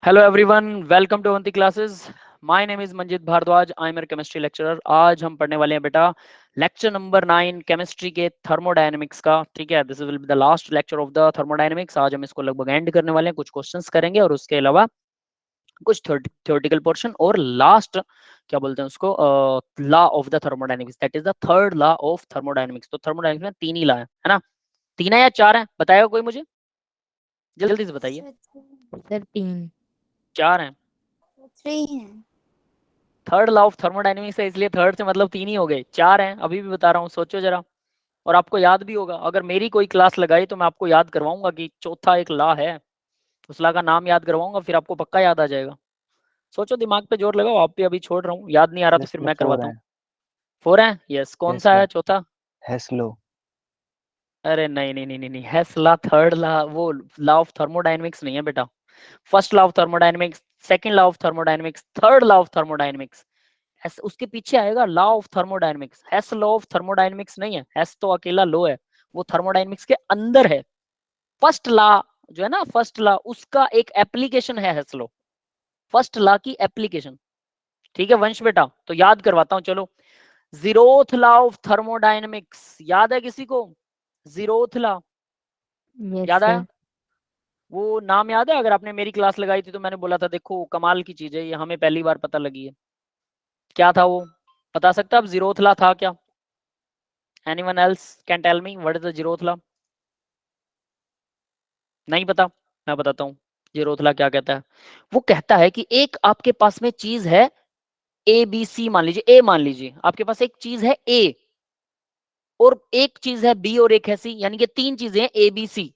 Hello everyone, welcome to Avanti classes. My name is Manjit Bhardwaj. I am your chemistry lecturer. आज हम पढ़ने वाले हैं बेटा लेक्चर नंबर 9 केमिस्ट्री के थर्मोडायनेमिक्स का। ठीक है, this will be the last lecture of the thermodynamics. आज हम इसको लगभग एंड करने वाले हैं, कुछ क्वेश्चंस करेंगे और उसके अलावा कुछ थ्योरेटिकल पोर्शन और लास्ट क्या बोलते हैं उसको, law of the thermodynamics, that is the third law of thermodynamics. तो थर्मोडायनेमिक्स में तीन ही लॉ है ना? तीन है या चार है, बताएगा कोई मुझे? जल्दी से बताइए। सर 3। चार है। 3 हैं। थर्ड लॉ ऑफ थर्मोडायनेमिक्स है, इसलिए थर्ड से मतलब तीन ही हो गए, चार हैं अभी भी बता रहा हूँ, सोचो जरा। और आपको याद भी होगा, अगर मेरी कोई क्लास लगाई तो मैं आपको याद करवाऊंगा कि चौथा एक लॉ है, उस लॉ का नाम याद करवाऊंगा, फिर आपको पक्का याद आ जाएगा। सोचो, दिमाग पे जोर लगाओ, आप भी अभी छोड़ रहा हूँ, याद नहीं आ रहा तो फिर हेस्लो मैं 4 करवाता हूँ। है। फोर है, यस। कौन सा है हेस्लो चौथा? हेस्लो अरे नहीं नहीं नहीं नहीं नहीं, हेस लॉ थर्ड लॉ, वो लॉ ऑफ थर्मोडायनेमिक्स नहीं है बेटा। First law of thermodynamics, second law of thermodynamics, third law of thermodynamics, उसके पीछे आएगा law of thermodynamics. Hess law of thermodynamics नहीं है, हेस तो अकेला लॉ है, वो थर्मोडायनेमिक्स के अंदर है। फर्स्ट लॉ जो है ना, फर्स्ट लॉ, उसका एक एप्लीकेशन है हेस लॉ, फर्स्ट लॉ की एप्लीकेशन। ठीक है वंश बेटा, तो याद करवाता हूं चलो। जीरोथ लॉ ऑफ थर्मोडायनेमिक्स याद है किसी को? जीरोथ लॉ यस याद सर। आया? वो नाम याद है? अगर आपने मेरी क्लास लगाई थी तो मैंने बोला था देखो कमाल की चीज है ये, हमें पहली बार पता लगी है। क्या था वो, बता सकता? अब जीरोथ लॉ था क्या? Anyone else can tell me what is the zeroth law? नहीं पता? मैं बताता हूँ जीरोथ लॉ क्या कहता है। वो कहता है कि एक आपके पास में चीज है ए बी सी, मान लीजिए ए, मान लीजिए आपके पास एक चीज है ए और एक चीज है बी और एक है सी, यानी कि तीन चीजें हैं ए बी सी।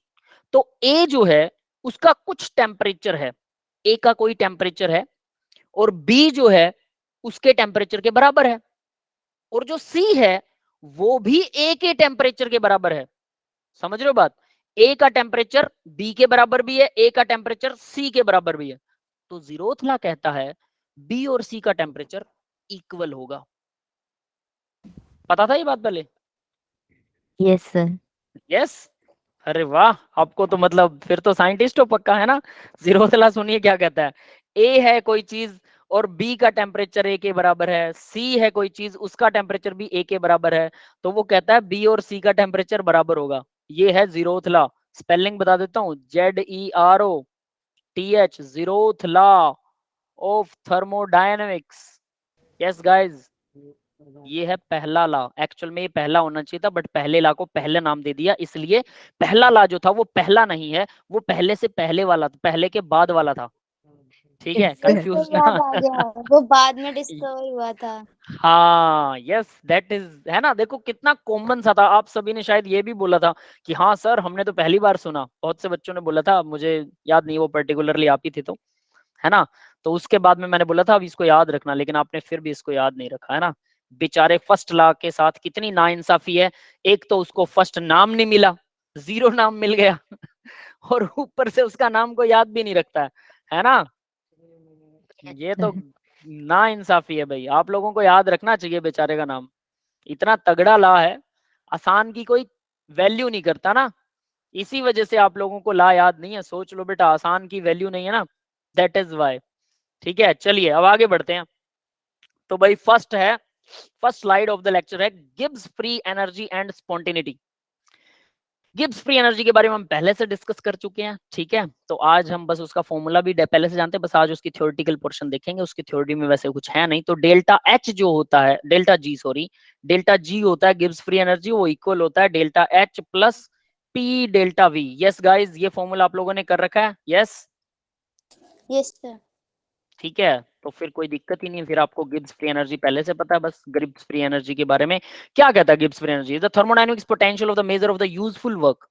तो ए जो है उसका कुछ टेम्परेचर है, ए का कोई टेम्परेचर है, और बी जो है उसके टेम्परेचर के बराबर है, और जो सी है वो भी ए के टेम्परेचर के बराबर है। समझ रहे हो बात? ए का टेम्परेचर बी के बराबर भी है, ए का टेम्परेचर सी के बराबर भी है। तो जीरोथ लॉ कहता है बी और सी का टेम्परेचर इक्वल होगा। पता था ये बात पहले? Yes sir. यस। अरे वाह, आपको तो मतलब फिर तो साइंटिस्ट हो पक्का, है ना? जीरोथ लॉ सुनिए क्या कहता है। ए है कोई चीज और बी का टेम्परेचर ए के बराबर है, सी है कोई चीज उसका टेम्परेचर भी ए के बराबर है, तो वो कहता है बी और सी का टेम्परेचर बराबर होगा। ये है जीरोथ लॉ। स्पेलिंग बता देता हूँ, ZEROTH, zeroth law of thermodynamics. Yes guys, ये है पहला लॉ। एक्चुअल में ये पहला होना चाहिए था, बट पहले लॉ को पहले नाम दे दिया, इसलिए पहला लॉ जो था वो पहला नहीं है, वो पहले से पहले वाला, पहले के बाद वाला था। ठीक है, यस सर। मुझे कंफ्यूज याद ना। आ गया, वो बाद में डिस्कवर हुआ था। हाँ यस, दैट इज, है ना? देखो कितना कॉमन सा था। आप सभी ने शायद ये भी बोला था कि हाँ सर हमने तो पहली बार सुना, बहुत से बच्चों ने बोला था, मुझे याद नहीं वो पर्टिकुलरली आप ही थे तो, है ना? तो उसके बाद में मैंने बोला था अब इसको याद रखना, लेकिन आपने फिर भी इसको याद नहीं रखा, है ना? बेचारे फर्स्ट लॉ के साथ कितनी नाइंसाफी है। एक तो उसको फर्स्ट नाम नहीं मिला, जीरो नाम मिल गया और ऊपर से उसका नाम को याद भी नहीं रखता है ना? ये तो ना इंसाफी है भाई, आप लोगों को याद रखना चाहिए बेचारे का नाम। इतना तगड़ा लॉ है, आसान की कोई वैल्यू नहीं करता ना, इसी वजह से आप लोगों को लॉ याद नहीं है। सोच लो बेटा, आसान की वैल्यू नहीं है ना, दैट इज वाई। ठीक है, चलिए अब आगे बढ़ते हैं। तो भाई फर्स्ट है, first slide of the lecture है Gibbs free energy and spontaneity. Gibbs free energy के बारे में हम पहले से डिस्कस कर चुके हैं, ठीक है? तो आज हम बस उसका फॉर्मूला भी पहले से जानते हैं, बस आज उसकी थ्योरेटिकल पोर्शन देखेंगे। उसकी थ्योरी में वैसे कुछ है नहीं। तो डेल्टा एच जो होता है, डेल्टा जी सॉरी, डेल्टा जी होता है गिब्स फ्री एनर्जी, वो इक्वल होता है delta H plus P delta we. Yes guys, ये फॉर्मूला आप लोगों ने कर रखा है? Yes, yes sir. ठीक है, तो फिर कोई दिक्कत ही नहीं। फिर आपको गिब्स फ्री एनर्जी पहले से पता है। बस गिब्स फ्री एनर्जी के बारे में क्या कहता है Gibbs free energy? The thermodynamics potential of the measure of the useful work.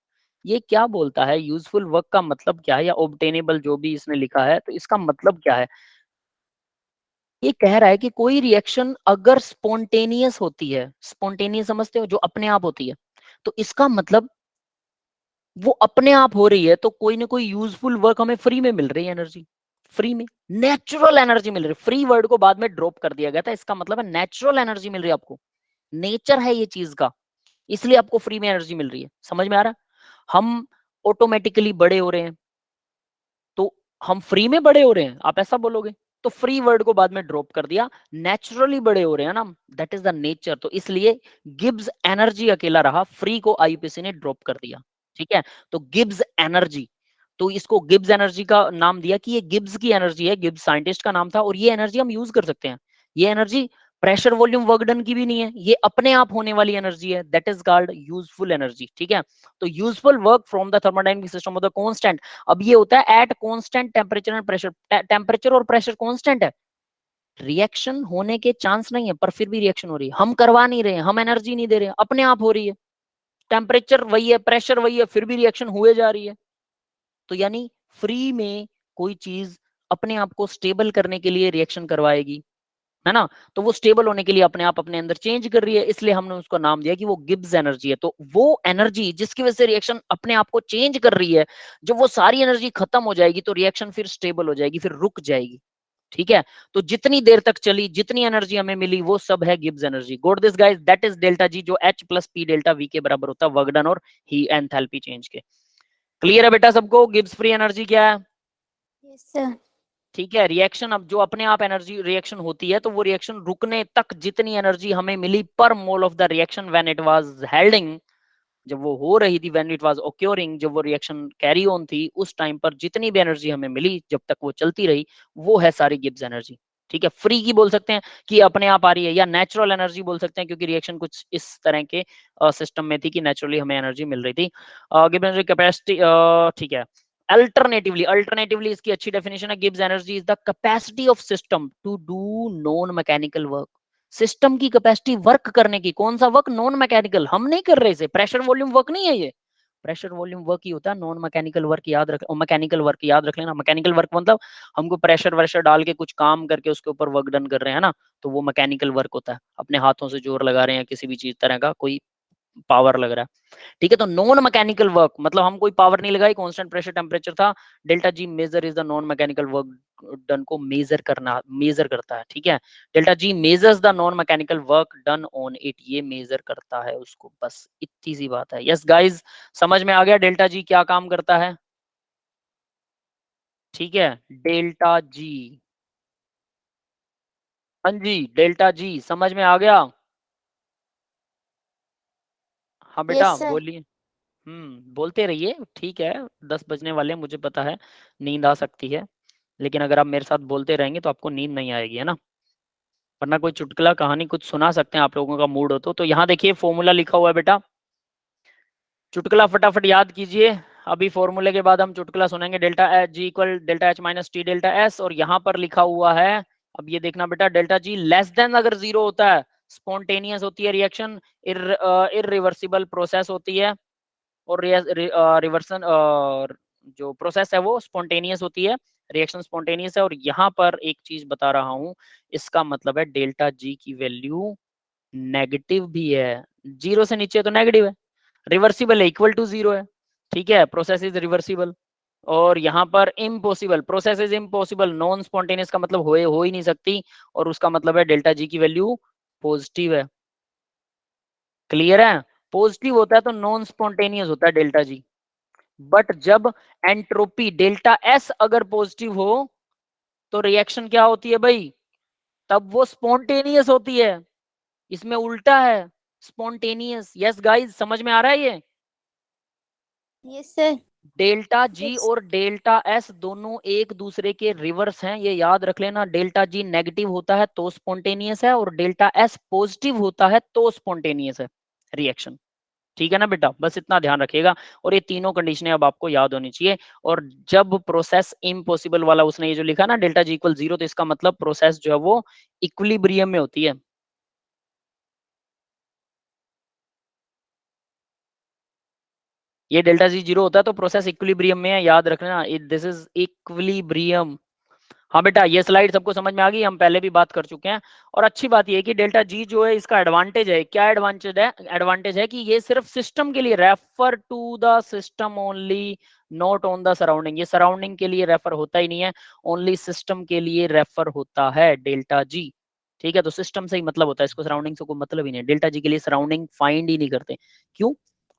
ये क्या बोलता है? यूजफुल वर्क का मतलब क्या है, या ऑब्टेनेबल जो भी इसने लिखा है, तो इसका मतलब क्या है? ये कह रहा है कि कोई रिएक्शन अगर स्पॉन्टेनियस होती है, स्पॉन्टेनियस समझते हो, जो अपने आप होती है, तो इसका मतलब वो अपने आप हो रही है, तो कोई ना कोई यूजफुल वर्क हमें फ्री में मिल रही है, एनर्जी फ्री में, नेचुरल एनर्जी मिल रही है। फ्री वर्ड को बाद में ड्रॉप कर दिया गया था, इसका मतलब है नेचुरल एनर्जी मिल रही है आपको, नेचर है ये चीज का, इसलिए आपको फ्री में एनर्जी मिल रही है। समझ में आ रहा है? हम ऑटोमेटिकली बड़े हो रहे हैं, तो हम फ्री में बड़े हो रहे हैं, आप ऐसा बोलोगे। तो फ्री वर्ड को बाद में ड्रॉप कर दिया, नेचुरली बड़े हो रहे हैं ना, दैट इज द नेचर। तो इसलिए गिब्स एनर्जी अकेला रहा, फ्री को आईपीसी ने ड्रॉप कर दिया। ठीक है, तो गिब्स एनर्जी, तो इसको गिब्स एनर्जी का नाम दिया कि ये गिब्स की एनर्जी है, गिब्स साइंटिस्ट का नाम था, और ये एनर्जी हम यूज कर सकते हैं। ये energy pressure volume work done की भी नहीं है, ये अपने आप होने वाली एनर्जी है, that is called useful energy. ठीक है, तो useful work from the thermodynamic system of the constant. अब ये होता है at constant temperature and pressure, temperature और प्रेशर कांस्टेंट है, रिएक्शन होने के चांस नहीं है, पर फिर भी रिएक्शन हो रही है, हम करवा नहीं रहे हैं, हम एनर्जी नहीं दे रहे हैं, अपने आप हो रही है, टेम्परेचर वही है, प्रेशर वही है, फिर भी रिएक्शन हुए जा रही है। तो यानी फ्री में कोई चीज अपने आप को स्टेबल करने के लिए रिएक्शन करवाएगी, है ना, तो वो स्टेबल होने के लिए अपने आप अपने अंदर चेंज कर रही है, इसलिए हमने उसको नाम दिया कि वो गिब्स एनर्जी है। तो वो एनर्जी जिसकी वजह से रिएक्शन अपने आप को चेंज कर रही है, जब वो सारी एनर्जी खत्म हो जाएगी तो रिएक्शन फिर स्टेबल हो जाएगी, फिर रुक जाएगी। ठीक है, तो जितनी देर तक चली, जितनी एनर्जी हमें मिली, वो सब है Gibbs energy. Goat this guys, that is delta G, जो H plus P delta we के बराबर होता है वर्क डन और ही एंथैल्पी चेंज के। क्लियर है बेटा सबको, गिब्स फ्री एनर्जी क्या है? Yes sir. ठीक है, रिएक्शन अब जो अपने आप एनर्जी रिएक्शन होती है, तो वो रिएक्शन रुकने तक जितनी एनर्जी हमें मिली पर mole of the reaction when it was हेल्डिंग, जब वो हो रही थी, व्हेन इट वाज ऑक्योरिंग, जब वो रिएक्शन कैरी ऑन थी, उस टाइम पर जितनी भी एनर्जी हमें मिली जब तक वो चलती रही, वो है सारी गिब्स एनर्जी। ठीक है, फ्री की बोल सकते हैं कि अपने आप आ रही है, या नेचुरल एनर्जी बोल सकते हैं, क्योंकि रिएक्शन कुछ इस तरह के सिस्टम में थी कि नेचुरली हमें एनर्जी मिल रही थी। गिब्स एनर्जी कैपेसिटी, ठीक है। अल्टरनेटिवली इसकी अच्छी डेफिनेशन है, Gibbs energy is the capacity of system to do non mechanical work. System की कैपेसिटी वर्क करने की, कौन सा वर्क? नॉन मैकेनिकल, हम नहीं कर रहे इसे, प्रेशर वॉल्यूम वर्क नहीं है ये, प्रेशर वॉल्यूम वर्क ही होता है, नॉन मैकेनिकल वर्क याद रख, मैकेनिकल वर्क याद रख लेना। मैकेनिकल वर्क मतलब हमको प्रेशर वरेशर डाल के कुछ काम करके उसके ऊपर वर्क डन कर रहे हैं ना, तो वो मैकेनिकल वर्क होता है, अपने हाथों से जोर लगा रहे हैं, किसी भी चीज तरह का कोई पावर लग रहा है। ठीक है, तो नॉन मैकेनिकल वर्क मतलब हम कोई पावर नहीं लगाई, कांस्टेंट प्रेशर टेम्परेचर था, delta G measure is the non mechanical work done को मेजर करना, मेजर करता है। ठीक है, delta G measures the non mechanical work done on it, ये मेजर करता है उसको, बस इतनी सी बात है। यस गाइज, समझ में आ गया डेल्टा जी क्या काम करता है? ठीक है, डेल्टा जी, हाँ जी, डेल्टा जी समझ में आ गया? हाँ यस बेटा सर। बोलिए। बोलते रहिए, ठीक है, 10 बजने वाले हैं, मुझे पता है नींद आ सकती है, लेकिन अगर आप मेरे साथ बोलते रहेंगे तो आपको नींद नहीं आएगी, है ना। वरना कोई चुटकुला कहानी कुछ सुना सकते हैं आप लोगों का मूड हो तो यहाँ देखिए फॉर्मूला लिखा हुआ है बेटा, चुटकुला फटाफट याद कीजिए। अभी फॉर्मूले के बाद हम चुटकुला सुनेंगे, delta H G equal delta H minus T delta S, और यहाँ पर लिखा हुआ है, अब ये देखना बेटा, डेल्टा जी लेस देन अगर 0 होता है, स्पॉन्टेनियस होती है रिएक्शन, इरिवर्सिबल प्रोसेस होती है, और रिवर्सन जो प्रोसेस है वो स्पॉन्टेनियस होती है, रिएक्शन स्पॉन्टेनियस है। और यहाँ पर एक चीज बता रहा हूँ, इसका मतलब है डेल्टा जी की वैल्यू नेगेटिव भी है, 0 से नीचे तो नेगेटिव है, रिवर्सिबल है, इक्वल टू 0 है। ठीक है, प्रोसेस इज रिवर्सिबल। और यहाँ पर impossible, process is impossible, non spontaneous का मतलब हो ही नहीं सकती, और उसका मतलब है डेल्टा जी की वैल्यू पॉजिटिव है। क्लियर है, पॉजिटिव होता है तो नॉन स्पॉन्टेनियस होता है डेल्टा जी, बट जब एंट्रोपी डेल्टा एस अगर पॉजिटिव हो तो रिएक्शन क्या होती है भाई? तब वो स्पॉन्टेनियस होती है, इसमें उल्टा है, स्पॉन्टेनियस। यस गाइस, समझ में आ रहा है ये? Yes sir. Delta G yes. और डेल्टा एस दोनों एक दूसरे के रिवर्स हैं, ये याद रख लेना। डेल्टा जी नेगेटिव होता है तो स्पॉन्टेनियस है, और डेल्टा एस पॉजिटिव होता है तो स्पॉन्टेनियस है रिएक्शन। ठीक है ना बेटा, बस इतना ध्यान रखिएगा, और ये तीनों कंडीशनें अब आपको याद होनी चाहिए। और जब प्रोसेस इम्पॉसिबल वाला उसने ये जो लिखा ना डेल्टा जी इक्वल 0, तो इसका मतलब प्रोसेस जो है वो इक्विलिब्रियम में होती है। ये डेल्टा जी 0 होता है तो प्रोसेस इक्विलिब्रियम में है, याद रखना, दिस इज इक्विलिब्रियम। हाँ बेटा, ये स्लाइड सबको समझ में आ गई, हम पहले भी बात कर चुके हैं। और अच्छी बात ये है कि डेल्टा जी जो है इसका एडवांटेज है, क्या एडवांटेज है? एडवांटेज है कि ये सिर्फ सिस्टम के लिए, refer to the system only, not on the surrounding, ये सराउंडिंग के लिए रेफर होता ही नहीं है, ओनली सिस्टम के लिए रेफर होता है डेल्टा जी। ठीक है, तो सिस्टम से ही मतलब होता है, इसको सराउंडिंग से कोई मतलब ही नहीं है, डेल्टा जी के लिए सराउंडिंग फाइंड ही नहीं करते। क्यों?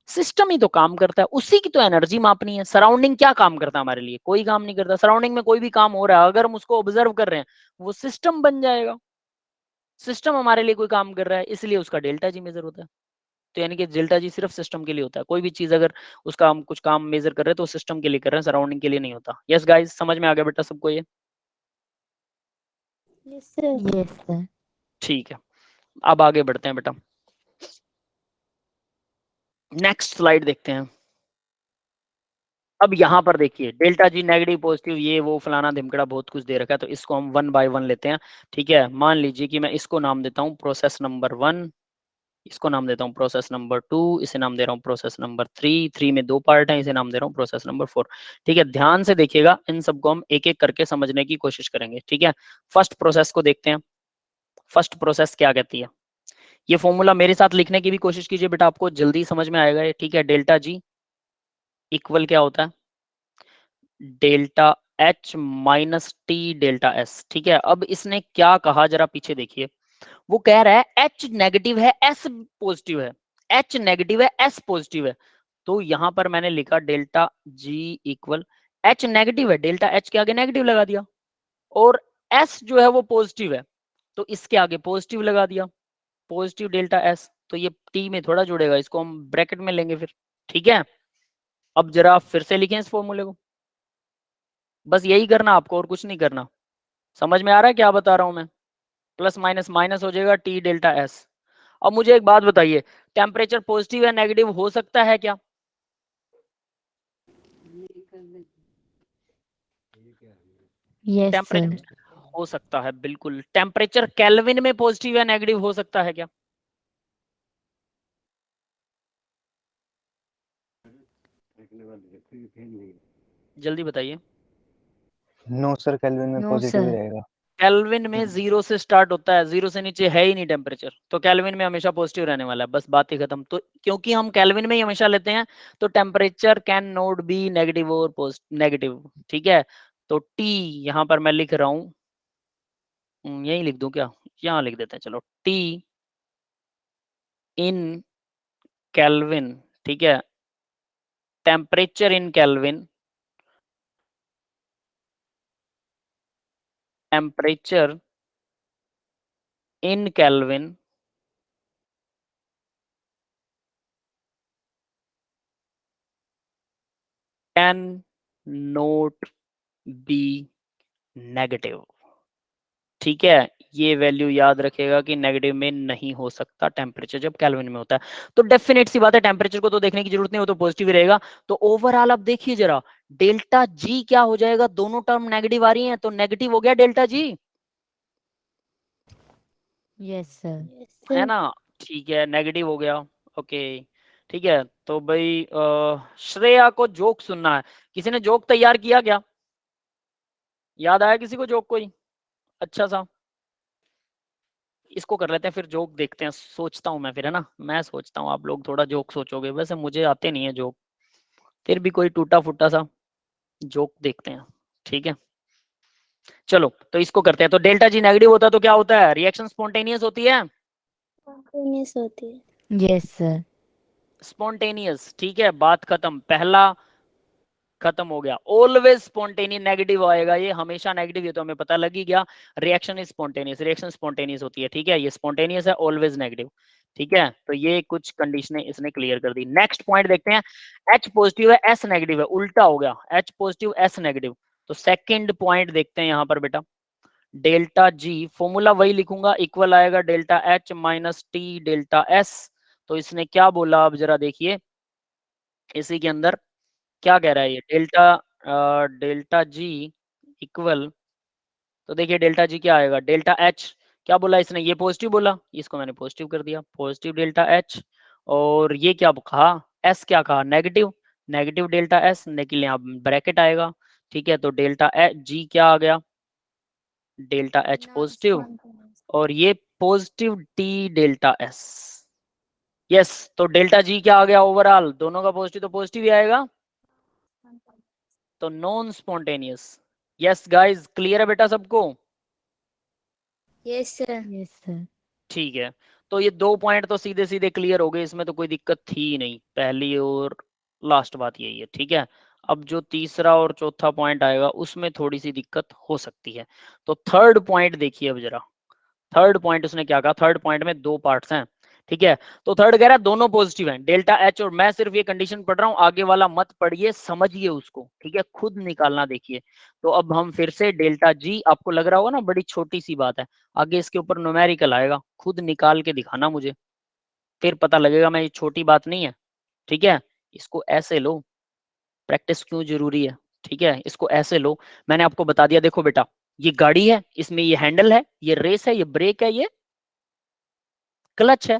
सिस्टम ही तो काम करता है, उसी की तो एनर्जी मापनी है। सराउंडिंग क्या काम करता है हमारे लिए? कोई काम नहीं करता। सराउंडिंग में कोई भी काम हो रहा है, अगर हम उसको ऑब्जर्व कर रहे हैं, वो सिस्टम बन जाएगा। सिस्टम हमारे लिए कोई काम कर रहा है, इसलिए उसका डेल्टा जी मेजर होता है। तो यानी कि डेल्टा जी सिर्फ सिस्टम के लिए होता है। कोई भी चीज अगर उसका हम कुछ काम मेजर कर रहे हैं तो सिस्टम के लिए कर रहे हैं, सराउंडिंग के लिए नहीं होता। यस गाइस, समझ में आ गया बेटा सबको ये? Yes, sir. Yes, sir. ठीक है, अब आगे बढ़ते हैं बेटा। नेक्स्ट स्लाइड देखते हैं। अब यहाँ पर देखिए, डेल्टा जी नेगेटिव पॉजिटिव ये वो फलाना धिमकड़ा बहुत कुछ दे रखा है, तो इसको हम वन बाय वन लेते हैं। ठीक है, मान लीजिए कि मैं इसको नाम देता हूँ प्रोसेस नंबर 1, इसको नाम देता हूँ प्रोसेस नंबर 2, इसे नाम दे रहा हूँ प्रोसेस नंबर 3, 3 में 2 पार्ट है, इसे नाम दे रहा हूँ प्रोसेस नंबर 4। ठीक है, ध्यान से देखिएगा, इन सबको हम एक एक करके समझने की कोशिश करेंगे। ठीक है, फर्स्ट प्रोसेस को देखते हैं। फर्स्ट प्रोसेस क्या कहती है? ये फॉर्मूला मेरे साथ लिखने की भी कोशिश कीजिए बेटा, आपको जल्दी समझ में आएगा ये। ठीक है, डेल्टा जी इक्वल क्या होता है? Delta H minus T delta S. ठीक है, अब इसने क्या कहा जरा पीछे देखिए। वो कह रहा है एच नेगेटिव है, एस पॉजिटिव है। एच नेगेटिव है, एस पॉजिटिव है। तो यहां पर मैंने लिखा delta G equal, H negative है, डेल्टा एच के आगे नेगेटिव लगा दिया, और एस जो है वो पॉजिटिव है, तो इसके आगे पॉजिटिव लगा दिया, पॉजिटिव डेल्टा एस। तो ये टी में थोड़ा जुड़ेगा, इसको हम ब्रैकेट में लेंगे फिर। ठीक है, अब जरा फिर से लिखें इस फॉर्मूले को। बस यही करना आपको, और कुछ नहीं करना। समझ में आ रहा है क्या बता रहा हूं मैं? प्लस माइनस माइनस हो जाएगा, टी डेल्टा एस। अब मुझे एक बात बताइए, टेम्परेचर पॉजिटिव या नेगेटिव हो सकता है क्या? Yes, sir. टेम्परेचर हो सकता है, बिल्कुल। टेम्परेचर केल्विन में पॉजिटिव या नेगेटिव हो सकता है क्या? जल्दी बताइए। नो सर, केल्विन में No, पॉजिटिव ही sir. रहेगा। केल्विन में 0 से स्टार्ट होता है, 0 से नीचे है ही नहीं टेम्परेचर, तो केल्विन में हमेशा पॉजिटिव रहने वाला है, बस बात ही खत्म। तो क्योंकि हम केल्विन में ही हमेशा लेते हैं, तो temperature can not be negative और नेगेटिव। ठीक है, तो टी यहां पर मैं लिख रहा हूं, यही लिख दूं क्या? यहाँ लिख देते हैं, चलो। टी इन केल्विन, ठीक है, temperature in kelvin, temperature in kelvin can not be negative. ठीक है, ये वैल्यू याद रखेगा कि नेगेटिव में नहीं हो सकता टेम्परेचर जब केल्विन में होता है। तो डेफिनेट सी बात है, टेम्परेचर को तो देखने की जरूरत नहीं, वो तो पॉजिटिव ही रहेगा। तो ओवरऑल आप देखिए जरा, डेल्टा जी क्या हो जाएगा? दोनों टर्म नेगेटिव आ रही हैं, तो नेगेटिव हो गया delta G, Yes, sir. Yes, है sir. ना? ठीक है, नेगेटिव हो गया। ओके, ठीक है। तो भाई श्रेया को जोक सुनना है। किसी ने जोक तैयार किया क्या? याद आया किसी को जोक कोई अच्छा सा? इसको कर लेते हैं फिर, जोक देखते हैं। सोचता हूँ मैं फिर, है ना, मैं सोचता हूँ, आप लोग थोड़ा जोक सोचोगे। वैसे मुझे आते नहीं है जोक, फिर भी कोई टूटा फूटा सा जोक देखते हैं। ठीक है, चलो तो इसको करते हैं। तो डेल्टा जी नेगेटिव होता है तो क्या होता है? रिएक्शन स्पॉन्टेनियस होती है। Spontaneous होती है. Yes, sir. स्पॉन्टेनियस, ठीक है, बात खत्म, पहला खत्म हो गया। ऑलवेज स्पॉन्टेनियस नेगेटिव आएगा, ये हमेशा नेगेटिव, ये तो हमें पता लग ही गया। Reaction is spontaneous, reaction spontaneous होती है। ठीक है, ये स्पॉन्टेनियस है, ऑलवेज नेगेटिव। ठीक है, तो ये कुछ कंडीशनें इसने क्लियर कर दी। नेक्स्ट पॉइंट देखते हैं, एच पॉजिटिव है, एस नेगेटिव है, उल्टा हो गया, एच पॉजिटिव एस नेगेटिव। तो सेकंड पॉइंट देखते हैं यहाँ पर बेटा, डेल्टा जी फॉर्मूला वही लिखूंगा, इक्वल आएगा delta H minus T delta S. तो इसने क्या बोला, अब जरा देखिए इसी के अंदर क्या कह रहा है ये, डेल्टा जी इक्वल, तो देखिए डेल्टा जी क्या आएगा, डेल्टा एच। क्या बोला इसने, ये पॉजिटिव बोला, इसको मैंने पॉजिटिव कर दिया, पॉजिटिव डेल्टा एच। और ये क्या कहा, एस क्या कहा, नेगेटिव, नेगेटिव डेल्टा एस, लेकिन यहाँ ब्रैकेट आएगा। ठीक है, तो डेल्टा एच जी क्या आ गया, डेल्टा एच पॉजिटिव, Non-spontaneous. और ये positive T delta S. Yes, तो डेल्टा जी क्या आ गया ओवरऑल, दोनों का पॉजिटिव, तो पॉजिटिव ही आएगा, तो non spontaneous. Yes guys, clear है बेटा सबको? Yes, sir. Yes, sir. ठीक है, तो ये 2 पॉइंट तो सीधे सीधे क्लियर हो गए, इसमें तो कोई दिक्कत थी ही नहीं, पहली और लास्ट बात यही है, ठीक है। अब जो तीसरा और चौथा पॉइंट आएगा उसमें थोड़ी सी दिक्कत हो सकती है। तो थर्ड पॉइंट देखिए अब जरा, थर्ड पॉइंट उसने क्या कहा, थर्ड पॉइंट में 2 पार्ट्स हैं, ठीक है। तो थर्ड कह रहा है दोनों पॉजिटिव हैं, डेल्टा एच, और मैं सिर्फ ये कंडीशन पढ़ रहा हूं, आगे वाला मत पढ़िए, समझिए उसको, ठीक है, खुद निकालना देखिए। तो अब हम फिर से डेल्टा जी, आपको लग रहा होगा ना बड़ी छोटी सी बात है, आगे इसके ऊपर न्यूमेरिकल आएगा, खुद निकाल के दिखाना मुझे, फिर पता लगेगा मैं ये छोटी बात नहीं है, ठीक है। इसको ऐसे लो, प्रैक्टिस क्यों जरूरी है, ठीक है, इसको ऐसे लो। मैंने आपको बता दिया, देखो बेटा, ये गाड़ी है, इसमें ये हैंडल है, ये रेस है, ये ब्रेक है, ये क्लच है,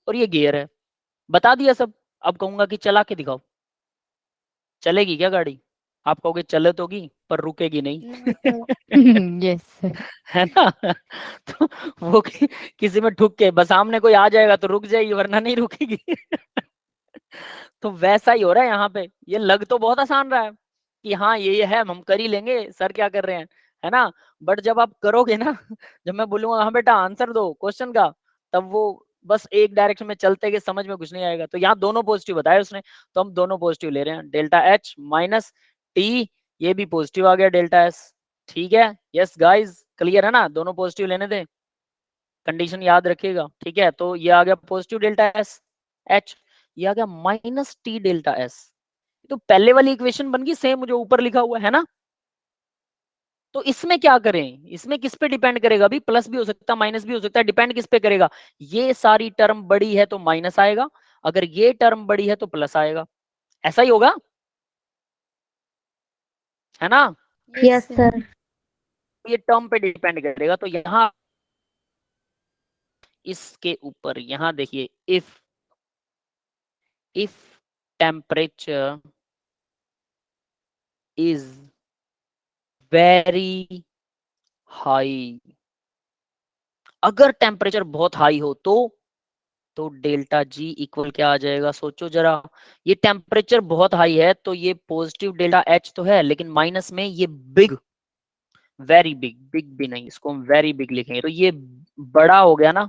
और ये गियर है, बता दिया सब। अब कहूंगा कि चला के दिखाओ, चलेगी क्या गाड़ी? आप कहोगे चले तोगी पर रुकेगी नहीं। Yes sir. है ना? तो वो किसी में ठुक के बस सामने कोई आ जाएगा तो रुक जाएगी, वरना नहीं रुकेगी। तो वैसा ही हो रहा है यहाँ पे, ये लग तो बहुत आसान रहा है कि हाँ ये है, हम कर ही लेंगे, सर क्या कर रहे हैं, है ना। बट जब आप करोगे ना, जब मैं बोलूंगा हाँ बेटा आंसर दो क्वेश्चन का, तब वो बस एक डायरेक्शन में चलते गए, समझ में कुछ नहीं आएगा। तो यहाँ दोनों पॉजिटिव बताया उसने, तो हम दोनों पॉजिटिव ले रहे हैं, डेल्टा एच माइनस टी, ये भी पॉजिटिव आ गया डेल्टा एस, ठीक है। यस गाइज, क्लियर है ना, दोनों पॉजिटिव लेने दें, कंडीशन याद रखिएगा, ठीक है। तो ये आ गया पॉजिटिव डेल्टा एस एच, ये आ गया माइनस टी डेल्टा एस। तो पहले वाली इक्वेशन बन गई सेम जो ऊपर लिखा हुआ है ना। तो इसमें क्या करें, इसमें किस पे डिपेंड करेगा, अभी प्लस भी हो सकता है माइनस भी हो सकता है, डिपेंड किस पे करेगा, ये सारी टर्म बड़ी है तो माइनस आएगा, अगर ये टर्म बड़ी है तो प्लस आएगा, ऐसा ही होगा, है ना। Yes sir. ये टर्म पे डिपेंड करेगा। तो यहाँ इसके ऊपर यहाँ देखिए, if temperature is very high, अगर टेम्परेचर बहुत हाई हो तो डेल्टा जी इक्वल क्या आ जाएगा, सोचो जरा। ये टेम्परेचर बहुत हाई है तो ये पॉजिटिव डेल्टा एच तो है, लेकिन माइनस में ये बिग, वेरी बिग, बिग भी नहीं, इसको हम वेरी बिग लिखेंगे, तो ये बड़ा हो गया ना,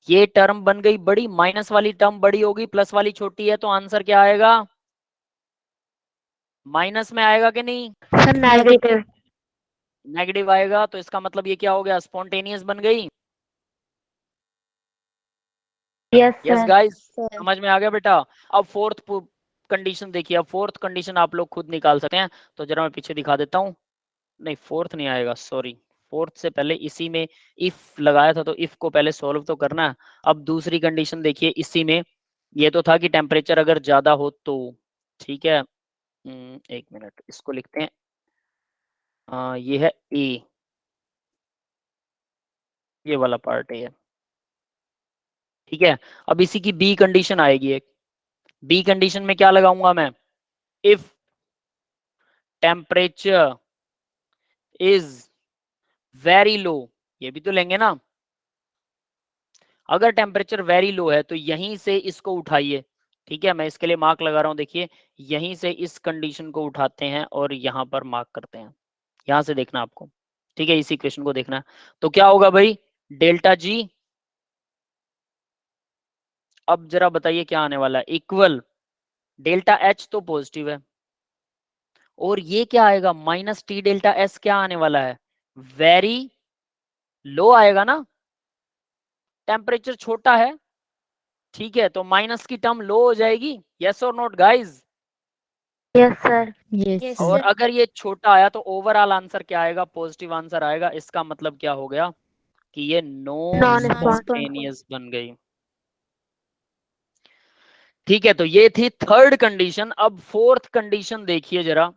ये टर्म बन गई बड़ी, माइनस वाली टर्म बड़ी होगी, प्लस वाली छोटी है, तो आंसर क्या आएगा, माइनस में आएगा कि नहीं, सर नेगेटिव। नेगेटिव आएगा। तो इसका मतलब ये क्या हो गया, स्पॉन्टेनियस बन गई। Yes yes sir. गाइस, समझ में आ गया बेटा। अब फोर्थ कंडीशन देखिए, अब फोर्थ कंडीशन आप लोग खुद निकाल सकते हैं, तो जरा मैं पीछे दिखा देता हूँ, नहीं फोर्थ नहीं आएगा, सॉरी, फोर्थ से पहले इसी में इफ लगाया था, तो इफ को पहले सॉल्व तो करना है। अब दूसरी कंडीशन देखिए, इसी में ये तो था कि टेम्परेचर अगर ज्यादा हो तो, ठीक है, एक मिनट, इसको लिखते हैं, ये है ए, ये वाला पार्ट है, ठीक है। अब इसी की बी कंडीशन आएगी एक, बी कंडीशन में क्या लगाऊंगा मैं, if temperature is very low, ये भी तो लेंगे ना, अगर टेम्परेचर वेरी लो है तो यहीं से इसको उठाइए, ठीक है, मैं इसके लिए मार्क लगा रहा हूं, देखिए यहीं से इस कंडीशन को उठाते हैं और यहां पर मार्क करते हैं, यहां से देखना आपको, ठीक है, इस इक्वेशन को देखना है। तो क्या होगा भाई, डेल्टा जी, अब जरा बताइए क्या आने वाला है, इक्वल डेल्टा एच तो पॉजिटिव है, और ये क्या आएगा, माइनस टी डेल्टा एस, क्या आने वाला है, वेरी लो आएगा ना, टेम्परेचर छोटा है, ठीक है, तो माइनस की टर्म लो हो जाएगी, yes or note guys. Yes sir. Yes yes और सर। अगर ये छोटा आया तो ओवरऑल आंसर क्या आएगा, पॉजिटिव आंसर आएगा, इसका मतलब क्या हो गया कि ये नॉन नॉन स्पॉन्टेनियस बन गई, ठीक है। तो ये थी थर्ड कंडीशन। अब फोर्थ कंडीशन देखिए जरा,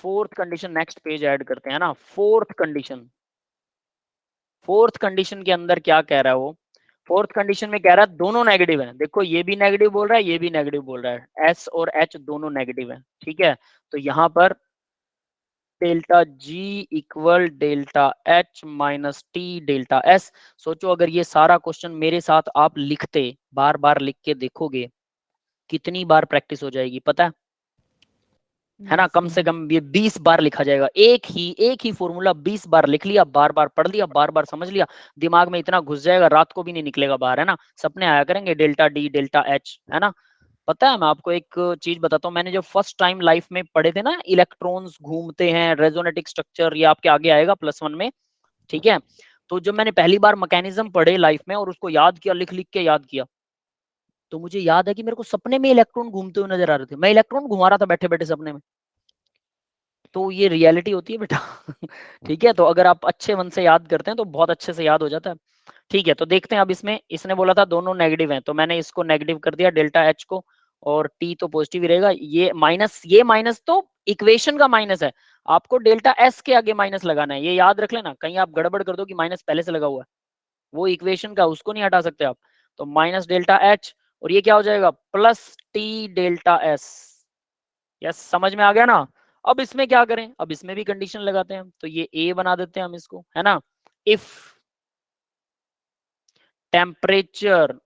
fourth condition, next page add करते हैं ना, फोर्थ कंडीशन, फोर्थ कंडीशन के अंदर क्या कह रहा है वो, फोर्थ कंडीशन में कह रहा है दोनों नेगेटिव है, देखो ये भी नेगेटिव बोल रहा है, ये भी नेगेटिव बोल रहा है, एस और एच दोनों नेगेटिव है, ठीक है। तो यहां पर delta G equal delta H minus T delta S. सोचो अगर ये सारा क्वेश्चन मेरे साथ आप लिखते, बार बार लिख के देखोगे, कितनी बार प्रैक्टिस हो जाएगी पता है, है ना, कम से कम ये 20 बार लिखा जाएगा। एक ही फॉर्मूला 20 बार लिख लिया, बार बार पढ़ लिया, बार बार समझ लिया, दिमाग में इतना घुस जाएगा, रात को भी नहीं निकलेगा बाहर, है ना। सपने आया करेंगे डेल्टा डी डेल्टा एच, है ना। पता है, मैं आपको एक चीज बताता हूँ, मैंने जब फर्स्ट टाइम लाइफ में पढ़े थे ना, इलेक्ट्रॉन्स घूमते हैं, रेजोनेटिक स्ट्रक्चर, ये आपके आगे आएगा +1 में, ठीक है। तो जब मैंने पहली बार मैकेनिज्म पढ़े लाइफ में और उसको याद किया, लिख लिख के याद किया, तो मुझे याद है कि मेरे को सपने में इलेक्ट्रॉन घूमते हुए नजर आ रहे थे, मैं इलेक्ट्रॉन घुमा रहा था बैठे बैठे सपने में। तो ये रियलिटी होती है बेटा। ठीक है, तो अगर आप अच्छे मन से याद करते हैं तो बहुत अच्छे से याद हो जाता है। ठीक है, तो देखते हैं अब इसमें, इसने बोला था दोनों नेगेटिव हैं, तो मैंने इसको नेगेटिव कर दिया डेल्टा एच को, और टी तो पॉजिटिव ही रहेगा। ये माइनस तो इक्वेशन का माइनस है, आपको डेल्टा एस के आगे माइनस लगाना है, ये याद रख लेना, कहीं आप गड़बड़ कर दो कि माइनस पहले से लगा हुआ है, वो इक्वेशन का, उसको नहीं हटा सकते आप। तो माइनस डेल्टा एच, और ये क्या हो जाएगा, plus T delta S. Yes, समझ में आ गया ना। अब इसमें क्या करें, अब इसमें भी कंडीशन लगाते हैं, तो ये ए बना देते हैं हम इसको, है ना। If temperature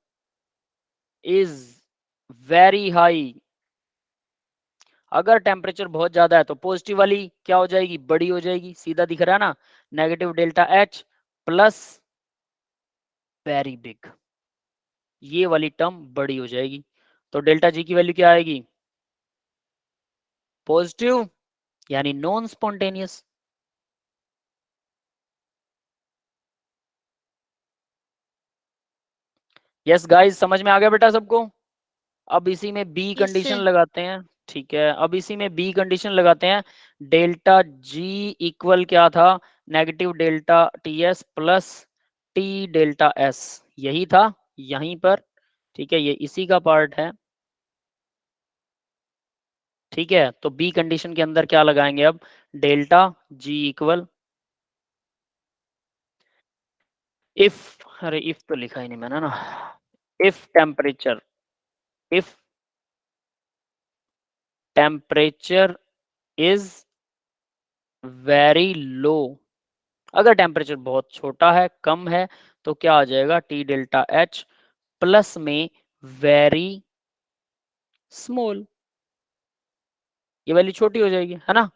is very high, अगर टेम्परेचर बहुत ज्यादा है तो पॉजिटिव वाली क्या हो जाएगी, बड़ी हो जाएगी, सीधा दिख रहा है ना, negative delta H plus very big, ये वाली टर्म बड़ी हो जाएगी। तो डेल्टा जी की वैल्यू क्या आएगी, पॉजिटिव, यानी नॉन स्पॉन्टेनियस। यस गाइस, समझ में आ गया बेटा सबको। अब इसी में बी कंडीशन लगाते हैं, ठीक है, अब इसी में बी कंडीशन लगाते हैं, डेल्टा जी इक्वल क्या था, negative delta T S plus T delta S, यही था यहीं पर, ठीक है, ये इसी का पार्ट है, ठीक है। तो बी कंडीशन के अंदर क्या लगाएंगे अब, डेल्टा जी इक्वल, इफ, अरे इफ तो लिखा ही नहीं मैंने ना, if temperature, if temperature is very low, अगर टेम्परेचर बहुत छोटा है, कम है, तो क्या आ जाएगा, टी डेल्टा एच प्लस में वेरी स्मॉल, ये वैल्यू छोटी हो जाएगी, है ना।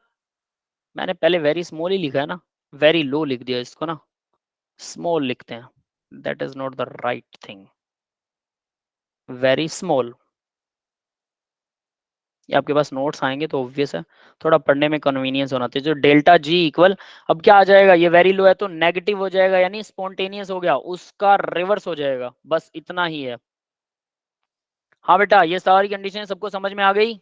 मैंने पहले वेरी स्मॉल ही लिखा है ना, वेरी लो लिख दिया इसको ना, स्मॉल लिखते हैं, that is not the right thing, very small. ये आपके पास नोट्स आएंगे तो ऑब्वियस है, थोड़ा पढ़ने में कन्वीनियंस होना चाहिए। जो डेल्टा जी इक्वल, अब क्या आ जाएगा, ये वेरी लो है तो नेगेटिव हो जाएगा, यानी स्पॉन्टेनियस हो गया, उसका रिवर्स हो जाएगा, बस इतना ही है। हाँ बेटा, ये सारी कंडीशन सबको समझ में आ गई।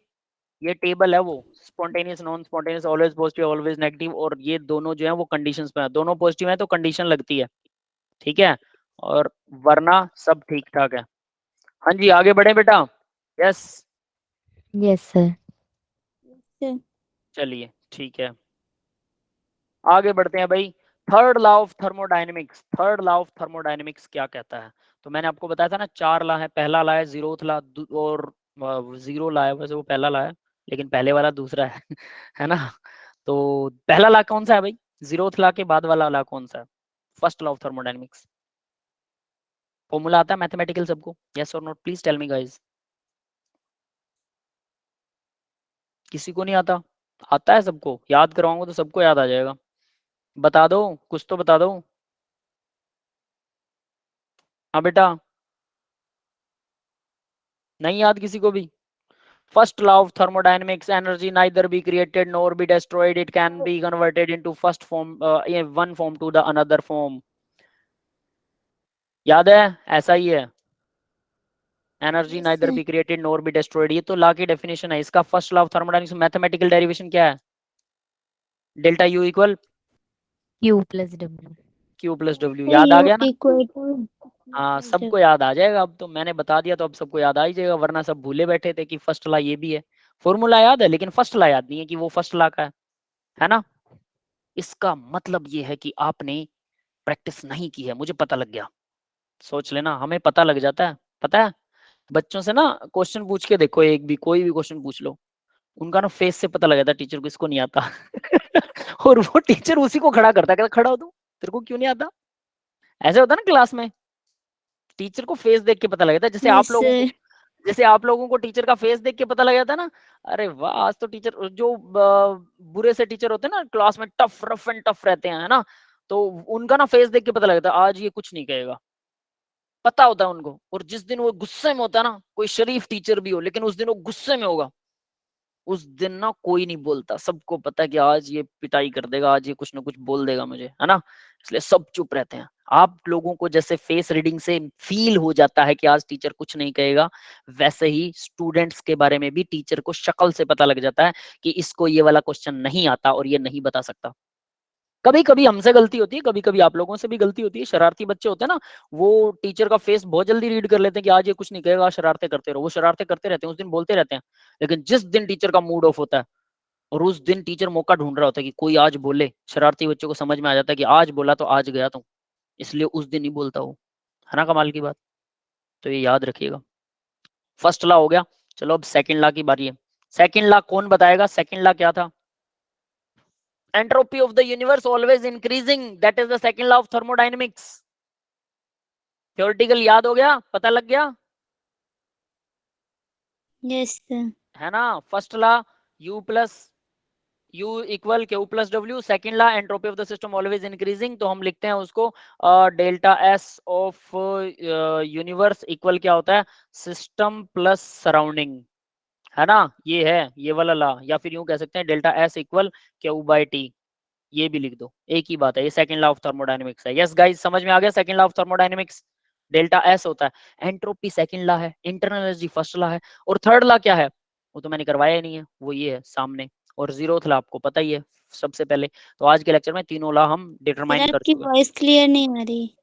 ये टेबल है वो, spontaneous, non spontaneous, always positive, always negative, और ये दोनों जो है वो कंडीशंस पे है, दोनों पॉजिटिव है तो कंडीशन लगती है, ठीक है, और वरना सब ठीक ठाक है। हाँ जी, आगे बढ़े बेटा। Yes, yes sir. चलिए ठीक है, आगे बढ़ते हैं भाई। Third law of thermodynamics, third law of thermodynamics क्या कहता है, तो मैंने आपको बताया था ना, 4 लॉ है, पहला लॉ है जीरोथ लॉ, और 0 लॉ है, वैसे वो पहला लॉ है, लेकिन पहले वाला दूसरा है। है ना। तो पहला लॉ कौन सा है भाई, जीरोथ लॉ के बाद वाला लॉ कौन सा है, first law of thermodynamics, formula आता है मैथमेटिकल सबको, yes or not, please tell me guys. किसी को नहीं आता, आता है सबको, याद करवाऊंगा तो सबको याद आ जाएगा, बता दो, कुछ तो बता दो। हाँ बेटा, नहीं याद किसी को भी। First law of thermodynamics: energy neither be created nor be destroyed, it can be converted into first form, in one form to the another form. याद है, ऐसा ही है, energy neither be created nor be destroyed, ये तो law की definition है, इसका first law of thermodynamics mathematical derivation क्या है, delta U equal Q plus W. Q plus W, याद आ गया ना। इक्वल हाँ, सबको याद आ जाएगा, अब तो मैंने बता दिया तो अब सबको याद आ ही जाएगा, वरना सब भूले बैठे थे कि फर्स्ट लॉ ये भी है, फॉर्मूला याद है लेकिन फर्स्ट लॉ याद नहीं है कि वो फर्स्ट लॉ का है ना। इसका मतलब ये है कि आपने प्रैक्टिस नहीं की है, मुझे पता लग गया, सोच लेना, हमें पता लग जाता है, पता है। बच्चों से ना क्वेश्चन पूछ के देखो, एक भी कोई भी क्वेश्चन पूछ लो, उनका ना फेस से पता लग जाता है टीचर को इसको नहीं आता। और वो टीचर उसी को खड़ा करता है, कहता खड़ा हो तू, तेरे को क्यों नहीं आता, ऐसे होता है ना क्लास में, टीचर को फेस देख के पता लग जाता है, जैसे आप लोगों को, जैसे आप लोगों को टीचर का फेस देख के पता लग जाता है ना, अरे वाह आज तो टीचर, जो बुरे से टीचर होते हैं ना क्लास में, टफ रफ एंड टफ रहते हैं, है ना, तो उनका ना फेस देख के पता लगता है आज ये कुछ नहीं कहेगा, पता होता है उनको। और जिस दिन वो गुस्से में होता है ना, कोई शरीफ टीचर भी हो लेकिन उस दिन वो गुस्से में होगा, उस दिन ना कोई नहीं बोलता, सबको पता है कि आज ये पिटाई कर देगा, आज ये कुछ ना कुछ बोल देगा मुझे, है ना, इसलिए सब चुप रहते हैं। आप लोगों को जैसे फेस रीडिंग से फील हो जाता है कि आज टीचर कुछ नहीं कहेगा, वैसे ही स्टूडेंट्स के बारे में भी टीचर को शक्ल से पता लग जाता है कि इसको ये वाला क्वेश्चन नहीं आता और ये नहीं बता सकता। कभी कभी हमसे गलती होती है, कभी कभी आप लोगों से भी गलती होती है। शरारती बच्चे होते हैं ना, वो टीचर का फेस बहुत जल्दी रीड कर लेते हैं कि आज ये कुछ नहीं कहेगा, शरारते करते रहो, वो शरारते करते रहते हैं, उस दिन बोलते रहते हैं। लेकिन जिस दिन टीचर का मूड ऑफ होता है और उस दिन टीचर मौका ढूंढ रहा होता है कि कोई आज बोले, शरारती बच्चों को समझ में आ जाता है कि आज बोला तो आज गया तो, इसलिए उस दिन ही बोलता वो, है ना, कमाल की बात। तो ये याद रखिएगा। फर्स्ट लॉ हो गया। चलो अब सेकंड लॉ की बारी है। सेकंड लॉ कौन बताएगा? सेकंड लॉ क्या था? entropy of the universe always increasing, that is the second law of thermodynamics। theoretical याद हो गया, पता लग गया, यस सर। है ना। First law U plus U equal Q plus W, second law entropy of the system always increasing, तो हम लिखते हैं उसको delta S of universe equal क्या होता है? सिस्टम प्लस सराउंडिंग, है ना, ये है ये वाला लॉ। या फिर यूं कह सकते हैं डेल्टा S इक्वल Q/T, ये भी लिख दो, एक ही बात है, ये सेकंड लॉ ऑफ थर्मोडायनेमिक्स है। यस गाइस, समझ में आ गया? Second law of thermodynamics, delta S होता है, एंट्रोपी सेकंड लॉ है, इंटरनल एनर्जी फर्स्ट लॉ है, और थर्ड लॉ क्या है वो तो मैंने करवाया ही नहीं है, वो ये है सामने, और जीरोथ लॉ आपको पता ही है सबसे पहले। तो आज के लेक्चर में तीनों लॉ हम सर डिटरमाइन कर आपकी चुके हैं। वॉइस क्लियर नहीं आ रही।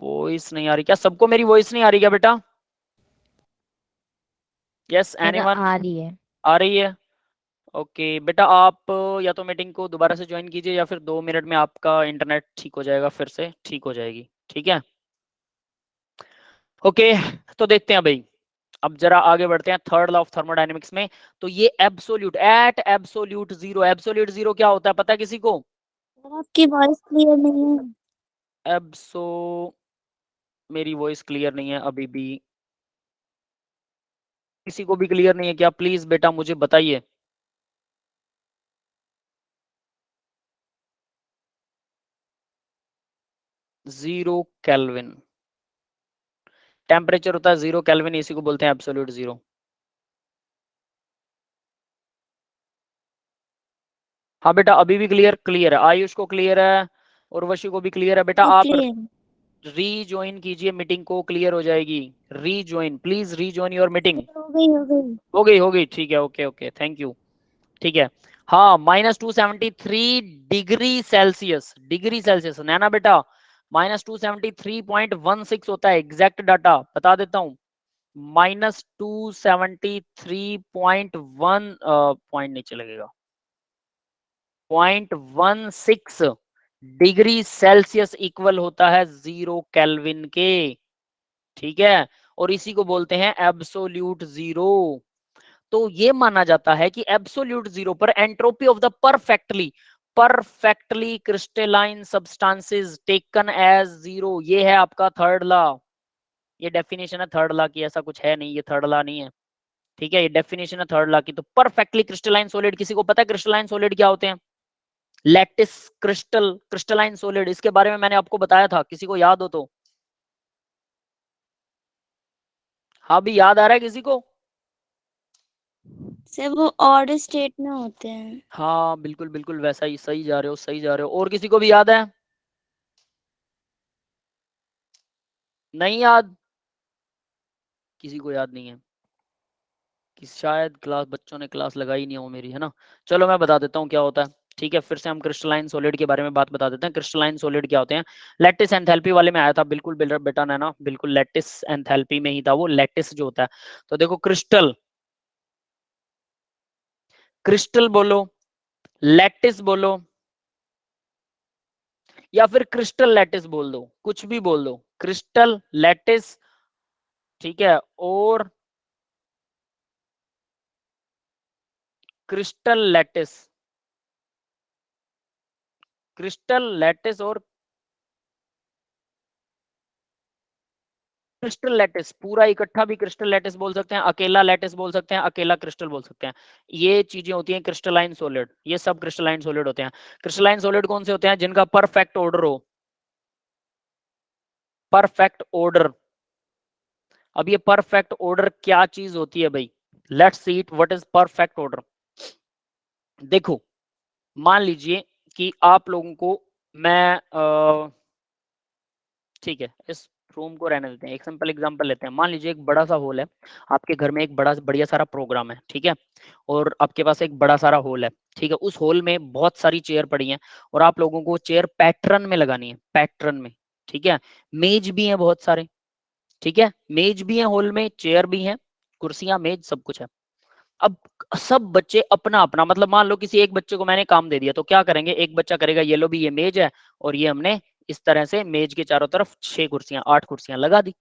वॉइस नहीं आ रही क्या? सबको मेरी वॉइस नहीं आ रही क्या बेटा? Yes sir anyone? आ रही है। आ रही है। ओके बेटा, आप या तो मीटिंग को दोबारा से ज्वाइन कीजिए या फिर 2 मिनट में आपका इंटरनेट ठीक हो जाएगा, फिर से ठीक हो जाएगी, ठीक है। ओके, तो देखते हैं भाई, अब जरा आगे बढ़ते हैं थर्ड लॉ ऑफ थर्मोडायनेमिक्स में। तो ये absolute, at absolute zero, absolute zero क्या होता है पता है किसी को? सर आपकी वॉइस क्लियर नहीं है। एब्सो, मेरी वॉइस क्लियर नहीं है अभी भी, किसी को भी क्लियर नहीं है क्या? प्लीज बेटा मुझे बताइए। जीरो केल्विन टेम्परेचर होता है, 0 केल्विन, इसी को बोलते हैं एब्सोल्यूट जीरो। हाँ बेटा, अभी भी क्लियर? क्लियर है, आयुष को क्लियर है, उर्वशी को भी क्लियर है। बेटा हाँ आप क्लियर। रीज्वाइन कीजिए, मीटिंग को क्लियर हो जाएगी। Rejoin, please rejoin your meeting. हो गई हो गई। हो गई, ठीक है, ओके ओके, थैंक यू, ठीक है। हाँ, -273 डिग्री सेल्सियस, डिग्री सेल्सियस नैना बेटा, -273.16 होता है, एग्जैक्ट डाटा बता देता हूँ। -273.1 पॉइंट नीचे लगेगा, 0.16 डिग्री सेल्सियस इक्वल होता है 0 केल्विन के, ठीक है। और इसी को बोलते हैं एब्सोल्यूट जीरो। तो ये माना जाता है कि एब्सोल्यूट जीरो पर entropy of the perfectly crystalline substances taken as zero, ये है आपका थर्ड लॉ। ये डेफिनेशन है थर्ड लॉ की, ऐसा कुछ है नहीं, ये थर्ड लॉ नहीं है, ठीक है, ये डेफिनेशन है थर्ड लॉ की। तो परफेक्टली क्रिस्टलाइन सॉलिड, किसी को पता है क्रिस्टलाइन सॉलिड क्या होते हैं? लैटिस क्रिस्टल, क्रिस्टलाइन सॉलिड, इसके बारे में मैंने आपको बताया था, किसी को याद हो तो? हाँ भी याद आ रहा है किसी को? सर वो ऑड स्टेट में होते हैं। हाँ बिल्कुल बिल्कुल, वैसा ही, सही जा रहे हो, सही जा रहे हो। और किसी को भी याद है? नहीं याद? किसी को याद नहीं है कि शायद क्लास, बच्चों ने क्लास लगाई नहीं हो मेरी, है ना। चलो मैं बता देता हूँ क्या होता है, ठीक है। फिर से हम क्रिस्टलाइन सॉलिड के बारे में बात बता देते हैं। क्रिस्टलाइन सॉलिड क्या होते हैं? लैटिस एंथैल्पी वाले में आया था, बिल्कुल बेटा ने ना, बिल्कुल लैटिस एंथैल्पी में ही था वो, लैटिस जो होता है। तो देखो क्रिस्टल, क्रिस्टल बोलो, लैटिस बोलो, या फिर क्रिस्टल लैटिस बोल दो, कुछ भी बोल दो, क्रिस्टल लैटिस, ठीक है। और क्रिस्टल लैटिस, क्रिस्टल लैटिस और क्रिस्टल लैटिस, पूरा इकट्ठा भी क्रिस्टल लैटिस बोल सकते हैं, अकेला लैटिस बोल सकते हैं, अकेला क्रिस्टल बोल सकते हैं। ये चीजें होती हैं क्रिस्टलाइन सॉलिड, ये सब क्रिस्टलाइन सॉलिड होते हैं। क्रिस्टलाइन सॉलिड कौन से होते हैं? जिनका परफेक्ट ऑर्डर हो, परफेक्ट ऑर्डर। अब ये परफेक्ट ऑर्डर क्या चीज होती है भाई? Let's see it, what is perfect order. देखो, मान लीजिए कि आप लोगों को मैं ठीक है, इस रूम को रहने देते हैं, एक सिंपल एग्जांपल लेते हैं। मान लीजिए एक बड़ा सा हॉल है, आपके घर में एक बड़ा बढ़िया सारा प्रोग्राम है, ठीक है, और आपके पास एक बड़ा सारा हॉल है, ठीक है। उस हॉल में बहुत सारी चेयर पड़ी हैं और आप लोगों को चेयर पैटर्न में लगानी है, पैटर्न में, ठीक है। मेज भी है बहुत सारे, ठीक है, मेज भी है हॉल में, चेयर भी है, कुर्सियां, मेज, सब कुछ है। अब सब बच्चे अपना अपना, मतलब मान लो किसी एक बच्चे को मैंने काम दे दिया, तो क्या करेंगे? एक बच्चा करेगा ये लो भी ये मेज है, और ये हमने इस तरह से मेज के चारों तरफ 6 कुर्सियां 8 कुर्सियां लगा दी,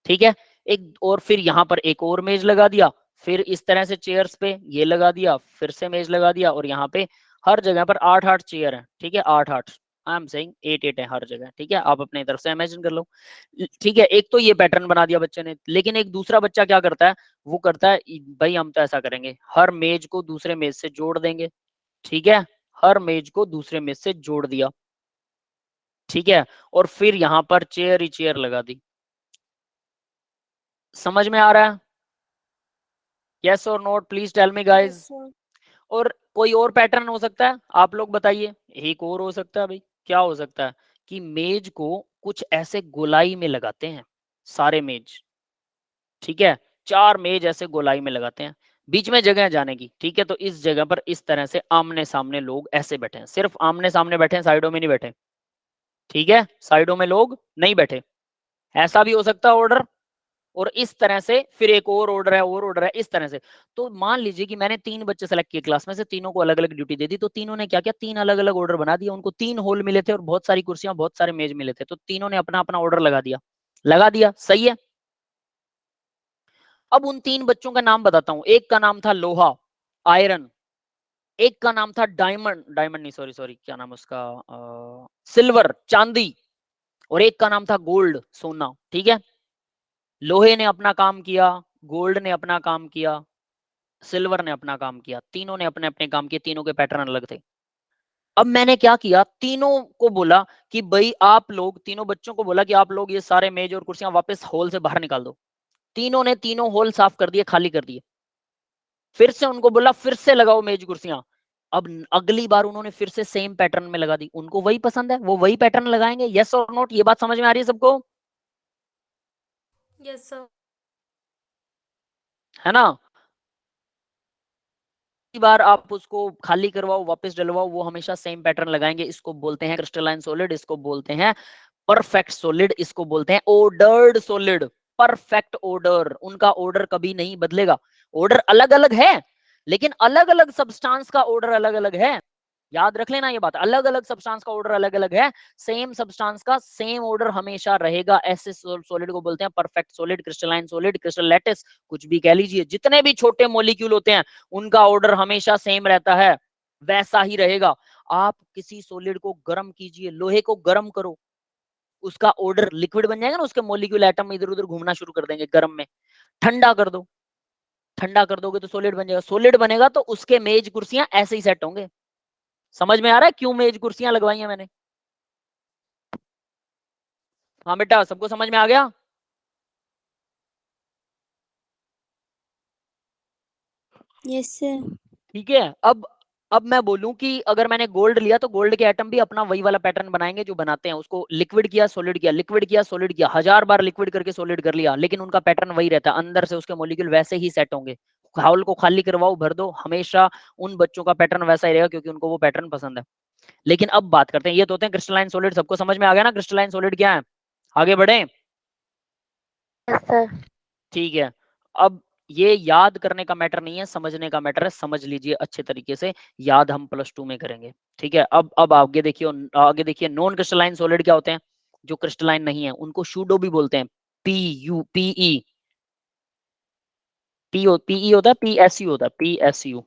ठीक है। एक और फिर यहाँ पर एक और मेज लगा दिया, फिर इस तरह से चेयर्स पे ये लगा दिया, फिर से मेज लगा दिया, और यहाँ पे हर जगह पर 8-8 चेयर है, ठीक है, 8-8, आई एम सेइंग 8-8 है हर जगह, ठीक है। आप अपने तरफ से इमेजिन कर लो, ठीक है। एक तो ये पैटर्न बना दिया बच्चे ने, लेकिन एक दूसरा बच्चा क्या करता है? वो करता है भाई हम तो ऐसा करेंगे, हर मेज को दूसरे मेज से जोड़ देंगे, ठीक है, हर मेज को दूसरे मेज से जोड़ दिया, ठीक है, और फिर यहाँ पर चेयर ही चेयर लगा दी। समझ में आ रहा है? Yes or not, please tell me guys. और कोई और पैटर्न हो सकता है? आप लोग बताइए। एक और हो सकता है भाई, क्या हो सकता है? कि मेज को कुछ ऐसे गोलाई में लगाते हैं, सारे मेज, ठीक है, 4 मेज ऐसे गोलाई में लगाते हैं, बीच में जगह है जाने की, ठीक है। तो इस जगह पर इस तरह से आमने सामने लोग ऐसे बैठे हैं, सिर्फ आमने सामने बैठे हैं, साइडों में नहीं बैठे, ठीक है, साइडों में लोग नहीं बैठे। ऐसा भी हो सकता है ऑर्डर। और इस तरह से फिर एक और ऑर्डर है, और ऑर्डर है, इस तरह से। तो मान लीजिए कि मैंने 3 बच्चे सेलेक्ट किए क्लास में से, तीनों को अलग अलग ड्यूटी दे दी, तो तीनों ने क्या किया? 3 अलग अलग ऑर्डर बना दिया। उनको 3 हॉल मिले थे और बहुत सारी कुर्सियां, बहुत सारे मेज मिले थे, तो तीनों ने अपना अपना ऑर्डर लगा दिया, लगा दिया, सही है। अब उन 3 बच्चों का नाम बताता हूं। एक का नाम था लोहा, आयरन, एक का नाम था डायमंड, डायमंड नहीं, सॉरी सॉरी, क्या नाम उसका, सिल्वर, चांदी, और एक का नाम था गोल्ड, सोना, ठीक है। लोहे ने अपना काम किया, गोल्ड ने अपना काम किया, सिल्वर ने अपना काम किया, तीनों ने अपने अपने काम किए, तीनों के पैटर्न अलग थे। अब मैंने क्या किया? तीनों को बोला कि भाई आप लोग, तीनों बच्चों को बोला कि आप लोग ये सारे मेज और कुर्सियां वापस हॉल से बाहर निकाल दो। तीनों ने तीनों हॉल साफ कर दिए, खाली कर दिए। फिर से उनको बोला फिर से लगाओ मेज कुर्सियां। अब अगली बार उन्होंने फिर से सेम पैटर्न में लगा दी, उनको वही पसंद है, वो वही पैटर्न लगाएंगे। Yes or note? ये बात समझ में आ रही है सबको? Yes sir. है ना? बार आप उसको खाली करवाओ, वापस डलवाओ, वो हमेशा सेम पैटर्न लगाएंगे। इसको बोलते हैं क्रिस्टलाइन सॉलिड, इसको बोलते हैं परफेक्ट सॉलिड, इसको बोलते हैं ऑर्डर्ड सॉलिड। परफेक्ट ऑर्डर, उनका ऑर्डर कभी नहीं बदलेगा। ऑर्डर अलग अलग है, लेकिन अलग अलग सब्सटेंस का ऑर्डर अलग अलग है। याद रख लेना ये बात, अलग अलग सब्सटेंस का ऑर्डर अलग अलग है, सेम सब्सटेंस का सेम ऑर्डर हमेशा रहेगा। ऐसे सॉलिड को बोलते हैं perfect solid, crystalline solid, crystal lattice, कुछ भी कह लीजिए। जितने भी छोटे मॉलिक्यूल होते हैं उनका ऑर्डर हमेशा सेम रहता है, वैसा ही रहेगा। आप किसी सॉलिड को गर्म कीजिए, लोहे को गर्म करो, उसका ऑर्डर लिक्विड बन जाएगा ना, उसके मॉलिक्यूल एटम इधर उधर घूमना शुरू कर देंगे गर्म में। ठंडा कर दो, ठंडा कर दोगे तो सॉलिड बन जाएगा, सॉलिड बनेगा तो उसके मेज कुर्सियां ऐसे ही सेट होंगे। समझ में आ रहा है क्यों मेज कुर्सियां लगवाई हैं मैंने? हाँ बेटा, सबको समझ में आ गया? Yes sir. ठीक है। अब मैं बोलूं कि अगर मैंने गोल्ड लिया तो गोल्ड के एटम भी अपना वही वाला पैटर्न बनाएंगे जो बनाते हैं। उसको लिक्विड किया, सॉलिड किया, लिक्विड किया, सॉलिड किया, 1000 बार लिक्विड करके सॉलिड कर लिया, लेकिन उनका पैटर्न वही रहता है, अंदर से उसके मॉलिक्यूल वैसे ही सेट होंगे। हाउल को खाली करवाओ, भर दो, हमेशा उन बच्चों का पैटर्न वैसा ही रहेगा, क्योंकि उनको वो पैटर्न पसंद है। लेकिन अब बात करते हैं, ये तो होते हैं क्रिस्टलाइन सॉलिड। सबको समझ में आ गया ना क्रिस्टलाइन सॉलिड क्या है? आगे बढ़े? Yes sir. ठीक है। अब ये याद करने का मैटर नहीं है, समझने का मैटर है। समझ लीजिए अच्छे तरीके से, याद हम +2 में करेंगे। ठीक है। अब आगे देखिए, आगे देखिए, नॉन क्रिस्टलाइन सॉलिड क्या होते हैं? जो क्रिस्टलाइन नहीं है उनको शूडो भी बोलते हैं। PU, PE होता है, PSU होता है, PSU,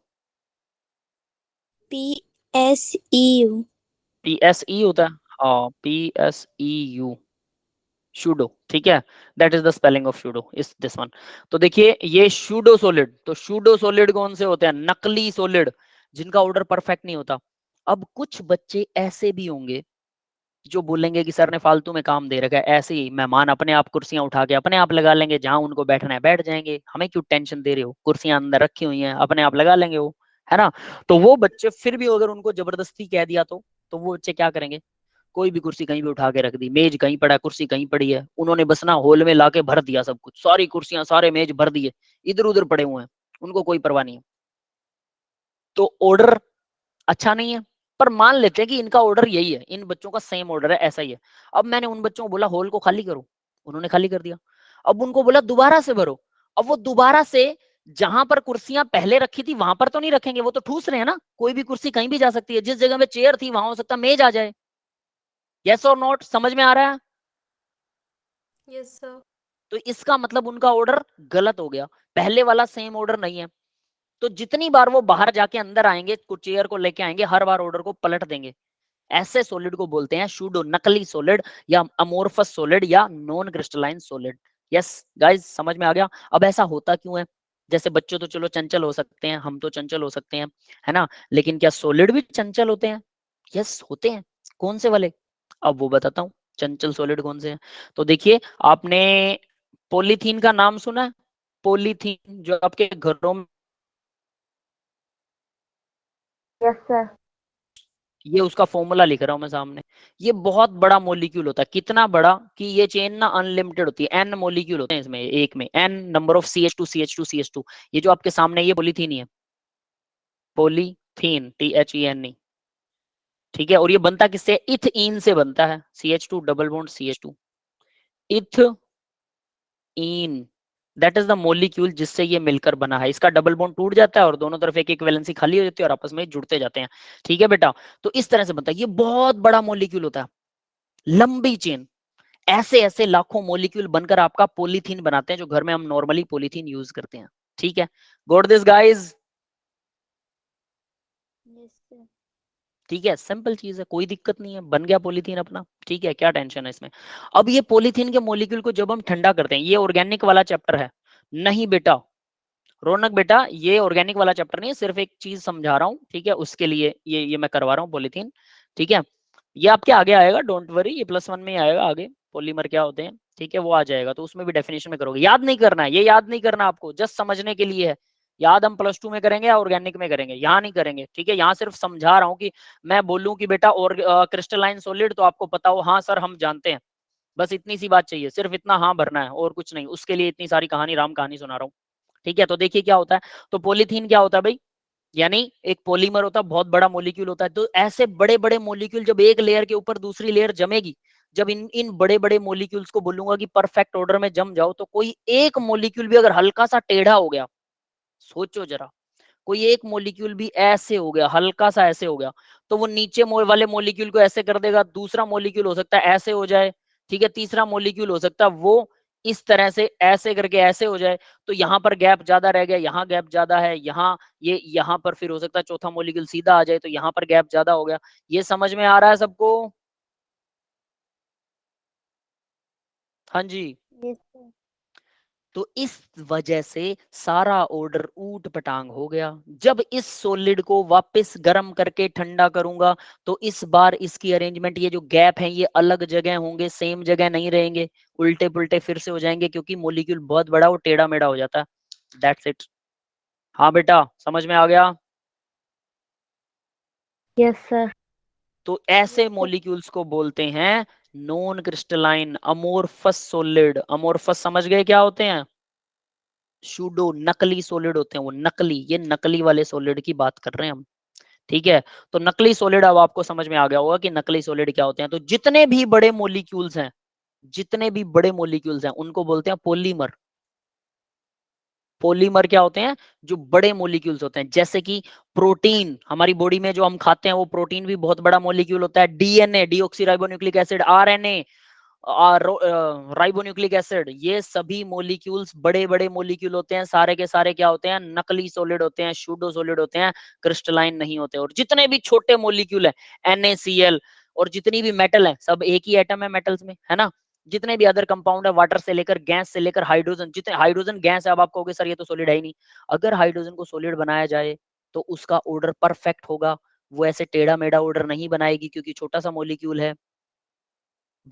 PSEU। PSE होता है। हाँ, PSEU, शूडो। ठीक है, that is the spelling of pseudo is this one. तो देखिए ये सूडो सॉलिड, तो सूडो सॉलिड कौन से होते हैं? नकली सॉलिड, जिनका ऑर्डर परफेक्ट नहीं होता। अब कुछ बच्चे ऐसे भी होंगे जो बोलेंगे कि सर ने फालतू में काम दे रखा है, ऐसे ही मेहमान अपने आप कुर्सियां उठा के अपने आप लगा लेंगे, जहां उनको बैठना है बैठ जाएंगे, हमें क्यों टेंशन दे रहे हो, कुर्सियां अंदर रखी हुई हैं, अपने आप लगा लेंगे वो, है ना। तो वो बच्चे फिर भी अगर उनको जबरदस्ती कह दिया तो वो बच्चे क्या करेंगे? कोई भी कुर्सी कहीं भी उठा के रख दी, मेज कहीं पड़ा, कुर्सी कहीं पड़ी है, उन्होंने बस ना हॉल में लाके भर दिया सब कुछ, सारी कुर्सियां सारे मेज भर दिए, इधर उधर पड़े हुए हैं, उनको कोई परवाह नहीं है। तो ऑर्डर अच्छा नहीं है, पर मान लेते हैं कि इनका ऑर्डर यही है, इन बच्चों का सेम ऑर्डर है, ऐसा ही है। अब मैंने उन बच्चों को बोला हॉल को खाली करो, उन्होंने खाली कर दिया। अब उनको बोला दोबारा से भरो, अब वो दोबारा से जहां पर कुर्सियां पहले रखी थी वहां पर तो नहीं रखेंगे, वो तो ठूस रहे हैं ना, कोई भी कुर्सी कहीं भी जा सकती है, जिस जगह में चेयर थी वहां हो सकता है मेज आ जाए। यस और नॉट, समझ में आ रहा है? Yes sir. तो इसका मतलब उनका ऑर्डर गलत हो गया, पहले वाला सेम ऑर्डर नहीं है। तो जितनी बार वो बाहर जाके अंदर आएंगे, चेयर को लेके आएंगे, हर बार ऑर्डर को पलट देंगे। ऐसे सॉलिड को बोलते हैं शूडो, नकली सॉलिड या अमोर्फस सॉलिड या non crystalline solid. Yes guys, समझ में आ गया? अब ऐसा होता क्यों है? जैसे बच्चों तो चलो चंचल हो सकते हैं, हम तो चंचल हो सकते हैं, है ना, लेकिन क्या सॉलिड भी चंचल होते हैं? यस होते हैं। कौन से वाले? अब वो बताता हूँ चंचल सॉलिड कौन से हैं। तो देखिए, आपने पॉलीथीन का नाम सुना है? पॉलीथीन जो आपके घरों में, यस सर। ये उसका फॉर्मूला लिख रहा हूं मैं सामने। ये बहुत बड़ा मॉलिक्यूल होता है, कितना बड़ा कि ये चेन ना अनलिमिटेड होती है, एन मॉलिक्यूल होते हैं इसमें, एक में N number of CH2 CH2 CH2। ये जो आपके सामने ये पॉलीथीन ही है, पॉलीथीन, THENE, ठीक है। और ये बनता किससे? इथीन से बनता है, CH2 double bond CH2, ethene, that is the molecule जिससे ये मिलकर बना है। इसका डबल बॉन्ड टूट जाता है और दोनों तरफ एक एक वैलेंसी खाली हो जाती है और आपस में जुड़ते जाते हैं, ठीक है बेटा। तो इस तरह से बनता है, ये बहुत बड़ा मॉलिक्यूल होता है, लंबी चेन। ऐसे ऐसे लाखों मॉलिक्यूल बनकर आपका पॉलीथीन बनाते हैं, जो घर में हम नॉर्मली पॉलीथीन यूज करते हैं, ठीक है। Got this guys? Yes sir. ठीक है, सिंपल चीज है, कोई दिक्कत नहीं है, बन गया पॉलीथीन अपना, ठीक है, क्या टेंशन है इसमें। अब ये पॉलीथीन के मॉलिक्यूल को जब हम ठंडा करते हैं, ये ऑर्गेनिक वाला चैप्टर है नहीं बेटा, रौनक बेटा, ये ऑर्गेनिक वाला चैप्टर नहीं है, सिर्फ एक चीज समझा रहा हूँ, ठीक है, उसके लिए ये मैं करवा रहा हूँ पॉलीथीन, ठीक है। ये आपके आगे आएगा, डोंट वरी, ये +1 में ही आएगा आगे, पॉलीमर क्या होते हैं, ठीक है, वो आ जाएगा, तो उसमें भी डेफिनेशन में करोगे, याद नहीं करना है, ये याद नहीं करना आपको, जस्ट समझने के लिए है। याद हम +2 में करेंगे या ऑर्गेनिक में करेंगे, यहाँ नहीं करेंगे, ठीक है। यहाँ सिर्फ समझा रहा हूँ कि मैं बोलूँ कि बेटा और क्रिस्टलाइन सॉलिड, तो आपको पता हो हाँ सर हम जानते हैं, बस इतनी सी बात चाहिए, सिर्फ इतना हाँ भरना है और कुछ नहीं, उसके लिए इतनी सारी कहानी राम कहानी सुना रहा हूँ, ठीक है। तो देखिए क्या होता है, तो पॉलीथीन क्या होता है भाई, यानी एक पॉलीमर होता है, बहुत बड़ा मॉलिक्यूल होता है। तो ऐसे बड़े बड़े मॉलिक्यूल जब एक लेयर के ऊपर दूसरी लेयर जमेगी, जब इन इन बड़े बड़े मॉलिक्यूल्स को बोलूंगा कि परफेक्ट ऑर्डर में जम जाओ, तो कोई एक मॉलिक्यूल भी अगर हल्का सा टेढ़ा हो गया, सोचो जरा, कोई एक मॉलिक्यूल भी ऐसे हो गया, हल्का सा ऐसे हो गया, तो वो नीचे वाले मॉलिक्यूल को ऐसे कर देगा, दूसरा मॉलिक्यूल हो सकता है ऐसे हो जाए, ठीक है, तीसरा मॉलिक्यूल हो सकता है वो इस तरह से ऐसे करके ऐसे हो जाए, तो यहाँ पर गैप ज्यादा रह गया, यहाँ गैप ज्यादा है, यहाँ ये यहाँ पर फिर हो सकता है चौथा मॉलिक्यूल सीधा आ जाए, तो यहाँ पर गैप ज्यादा हो गया। ये समझ में आ रहा है सबको? हाँ जी। Yes sir. तो इस वजह से सारा ऑर्डर ऊट पटांग हो गया। जब इस सॉलिड को वापस गर्म करके ठंडा करूंगा, तो इस बार इसकी अरेंजमेंट, ये जो गैप है ये अलग जगह होंगे, सेम जगह नहीं रहेंगे, उल्टे पुल्टे फिर से हो जाएंगे, क्योंकि मॉलिक्यूल बहुत बड़ा और टेढ़ा मेढ़ा हो जाता है। That's it. हाँ बेटा, समझ में आ गया? Yes sir. तो ऐसे मॉलिक्यूल्स को बोलते हैं non crystalline amorphous solid. Amorphous समझ गए क्या होते हैं? शूडो, नकली सॉलिड होते हैं वो, नकली, ये नकली वाले सॉलिड की बात कर रहे हैं हम, ठीक है। तो नकली सॉलिड, अब आपको समझ में आ गया होगा कि नकली सॉलिड क्या होते हैं। तो जितने भी बड़े मॉलिक्यूल्स हैं, जितने भी बड़े मॉलिक्यूल्स हैं, उनको बोलते हैं पॉलीमर। पॉलीमर क्या होते हैं? जो बड़े मॉलिक्यूल्स होते हैं, जैसे कि प्रोटीन, हमारी बॉडी में जो हम खाते हैं वो प्रोटीन भी बहुत बड़ा मॉलिक्यूल होता है। DNA, deoxyribonucleic acid, RNA, ribonucleic acid, ये सभी मॉलिक्यूल्स बड़े बड़े मॉलिक्यूल होते हैं, सारे के सारे क्या होते हैं? नकली सॉलिड होते हैं, शूडो सॉलिड होते हैं, क्रिस्टलाइन नहीं होते। और जितने भी छोटे मॉलिक्यूल है, NaCl, और जितनी भी मेटल है, सब एक ही एटम है मेटल्स में, है ना। जितने भी अदर कंपाउंड है, वाटर से लेकर गैस से लेकर हाइड्रोजन, जितने हाइड्रोजन गैस है, अब आप कहोगे सर ये तो सॉलिड है ही नहीं। अगर हाइड्रोजन को सॉलिड बनाया जाए तो उसका ऑर्डर परफेक्ट होगा, वो ऐसे टेढ़ा मेढ़ा ऑर्डर नहीं बनाएगी क्योंकि छोटा सा मॉलिक्यूल है।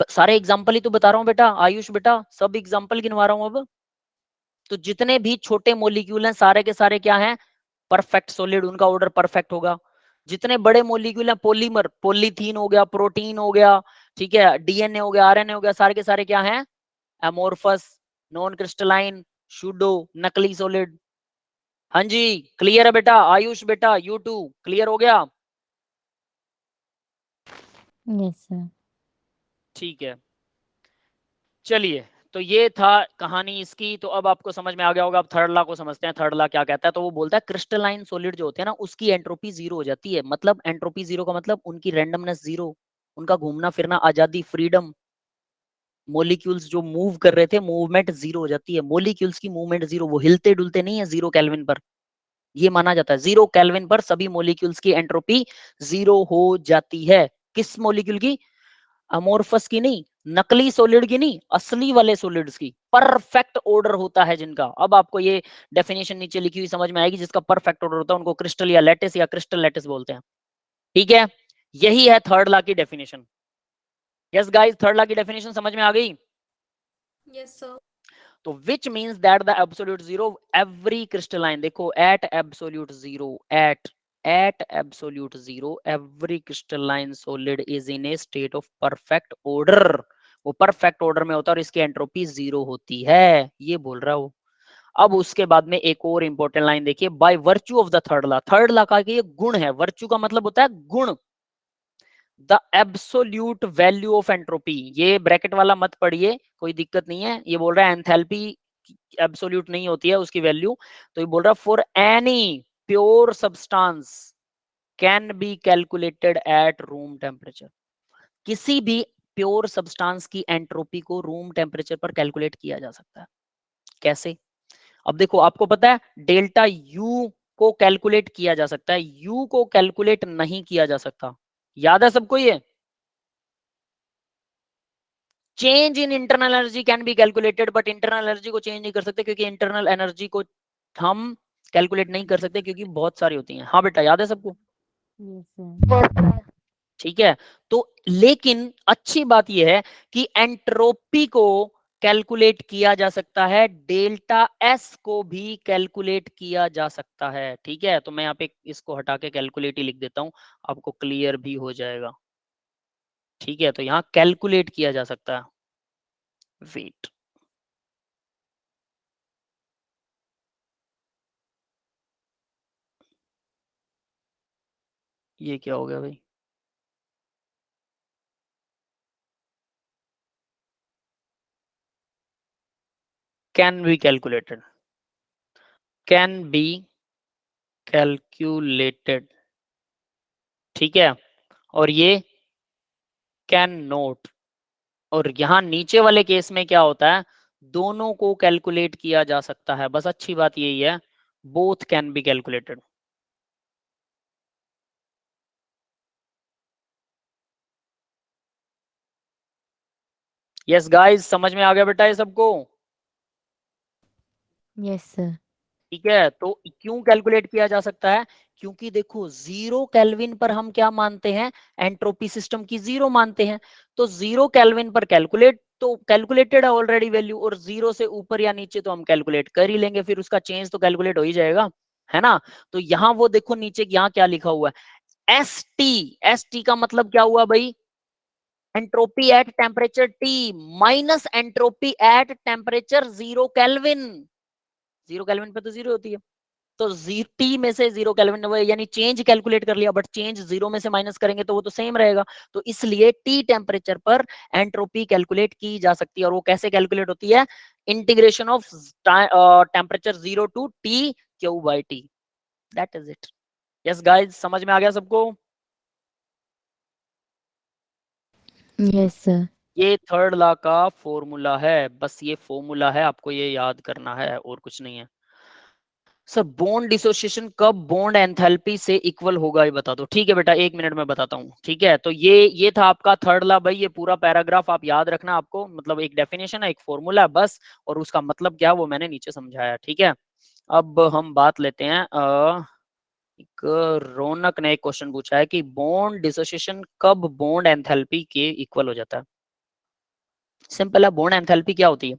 सारे एग्जाम्पल ही तो बता रहा हूँ बेटा, आयुष बेटा सब एग्जाम्पल गिनवा रहा हूँ अब। तो जितने भी छोटे मॉलिक्यूल हैं सारे के सारे क्या हैं, परफेक्ट सॉलिड, उनका ऑर्डर परफेक्ट होगा। जितने बड़े मॉलिक्यूल हैं, पॉलीमर, पॉलीथीन हो गया, प्रोटीन हो गया, ठीक है, डीएनए हो गया, आरएनए हो गया, सारे के सारे क्या हैं, एमोर्फस, नॉन क्रिस्टलाइन, शूडो, नकली सॉलिड। हाँ जी, क्लियर है बेटा, आयुष बेटा, यू टू क्लियर हो गया? Yes sir. ठीक है, चलिए, तो ये था कहानी इसकी। तो अब आपको समझ में आ गया होगा। अब थर्ड लॉ को समझते हैं। थर्ड लॉ क्या कहता है? तो वो बोलता है क्रिस्टलाइन सॉलिड जो होते हैं ना, उसकी एंट्रोपी जीरो हो जाती है। मतलब एंट्रोपी जीरो का मतलब उनकी रैंडमनेस जीरो, उनका घूमना फिरना, आजादी, फ्रीडम, मॉलिक्यूल्स जो मूव कर रहे थे, मूवमेंट जीरो हो जाती है। मॉलिक्यूल्स की मूवमेंट जीरो, वो हिलते डुलते नहीं है जीरो केल्विन पर। ये माना जाता है जीरो केल्विन पर सभी मॉलिक्यूल्स की एंट्रोपी जीरो हो जाती है। किस मॉलिक्यूल की? अमोर्फस की नहीं, नकली सॉलिड की नहीं, असली वाले सॉलिड्स की। परफेक्ट ऑर्डर होता है जिनका। अब आपको ये डेफिनेशन नीचे लिखी हुई समझ में आएगी। जिसका परफेक्ट ऑर्डर होता है उनको क्रिस्टल या लैटिस या क्रिस्टल लैटिस बोलते हैं। ठीक है, यही है थर्ड लॉ की definition. Yes guys, third law की डेफिनेशन समझ में आ गई? Yes, sir. तो which means that the absolute zero every crystalline, देखो at absolute zero, at absolute zero every crystalline solid is in a state of perfect order. वो perfect order में होता है और इसकी एंट्रोपी जीरो होती है, ये बोल रहा हूं। अब उसके बाद में एक और इंपॉर्टेंट लाइन देखिए, by virtue of the third law. Third law का ये गुण है, वर्च्यू का मतलब होता है गुण। The absolute value of entropy, ये ब्रैकेट वाला मत पढ़िए, कोई दिक्कत नहीं है। ये बोल रहा है एंथैल्पी एब्सोल्यूट नहीं होती है उसकी वैल्यू। तो ये बोल रहा है for any pure substance can be calculated at room temperature. किसी भी प्योर सब्सटेंस की एंट्रोपी को रूम टेम्परेचर पर कैलकुलेट किया जा सकता है। कैसे? अब देखो, आपको पता है डेल्टा यू को कैलकुलेट किया जा सकता है, यू को कैलकुलेट नहीं किया जा सकता। याद है सबको ये? Change in internal energy can be calculated, but internal energy को चेंज नहीं कर सकते क्योंकि इंटरनल एनर्जी को हम कैलकुलेट नहीं कर सकते क्योंकि बहुत सारी होती हैं। हाँ बेटा, याद है सबको? Yes sir. ठीक है, तो लेकिन अच्छी बात यह है कि एंट्रोपी को कैलकुलेट किया जा सकता है, डेल्टा एस को भी कैलकुलेट किया जा सकता है। ठीक है, तो मैं यहाँ पे इसको हटा के कैलकुलेट ही लिख देता हूं, आपको क्लियर भी हो जाएगा। ठीक है, तो यहाँ कैलकुलेट किया जा सकता है। वेट, ये क्या हो गया भाई? Can be calculated, can be calculated. ठीक है, और ये कैन नोट। और यहां नीचे वाले केस में क्या होता है, दोनों को कैलकुलेट किया जा सकता है। बस अच्छी बात यही है, both can be calculated. Yes guys, समझ में आ गया बेटा ये सबको? Yes sir. ठीक है, तो क्यों कैलकुलेट किया जा सकता है? क्योंकि देखो, जीरो केल्विन पर हम क्या मानते हैं, एंट्रोपी सिस्टम की जीरो मानते हैं। तो जीरो केल्विन पर कैलकुलेट तो कैलकुलेटेड है ऑलरेडी वैल्यू, और जीरो से ऊपर या नीचे तो हम कैलकुलेट कर ही लेंगे, फिर उसका चेंज तो कैलकुलेट हो ही जाएगा, है ना? तो यहाँ वो देखो नीचे यहाँ क्या लिखा हुआ है, एस टी। एस टी का मतलब क्या हुआ भाई? Entropy at temperature T minus entropy at temperature zero kelvin. Zero kelvin पे तो जीरो होती है, तो टी में से जीरो केल्विन यानी चेंज कैलकुलेट कर लिया, बट चेंज जीरो में से माइनस करेंगे तो वो तो सेम रहेगा। तो इसलिए टी टेम्परेचर पर एंट्रोपी कैलकुलेट की जा सकती है। और वो कैसे कैलकुलेट होती है? Integration of temperature zero to T Q by T, that is it. Yes guys, समझ में आ गया सबको? Yes sir. ये थर्ड लॉ का फॉर्मूला है, बस ये फॉर्मूला है, आपको ये याद करना है और कुछ नहीं है। सर बॉन्ड डिसोसिएशन कब बॉन्ड एंथैल्पी से इक्वल होगा ये बता दो। ठीक है बेटा, 1 मिनट में बताता हूँ। ठीक है, तो ये था आपका थर्ड लॉ भाई। ये पूरा पैराग्राफ आप याद रखना, आपको मतलब एक डेफिनेशन है, एक फॉर्मूला है बस, और उसका मतलब क्या वो मैंने नीचे समझाया। ठीक है, अब हम बात लेते हैं एक रौनक ने एक क्वेश्चन पूछा है कि बॉन्ड डिसोसिएशन कब बॉन्ड एंथैल्पी के इक्वल हो जाता है। सिंपल है, बॉन्ड एंथैल्पी क्या होती है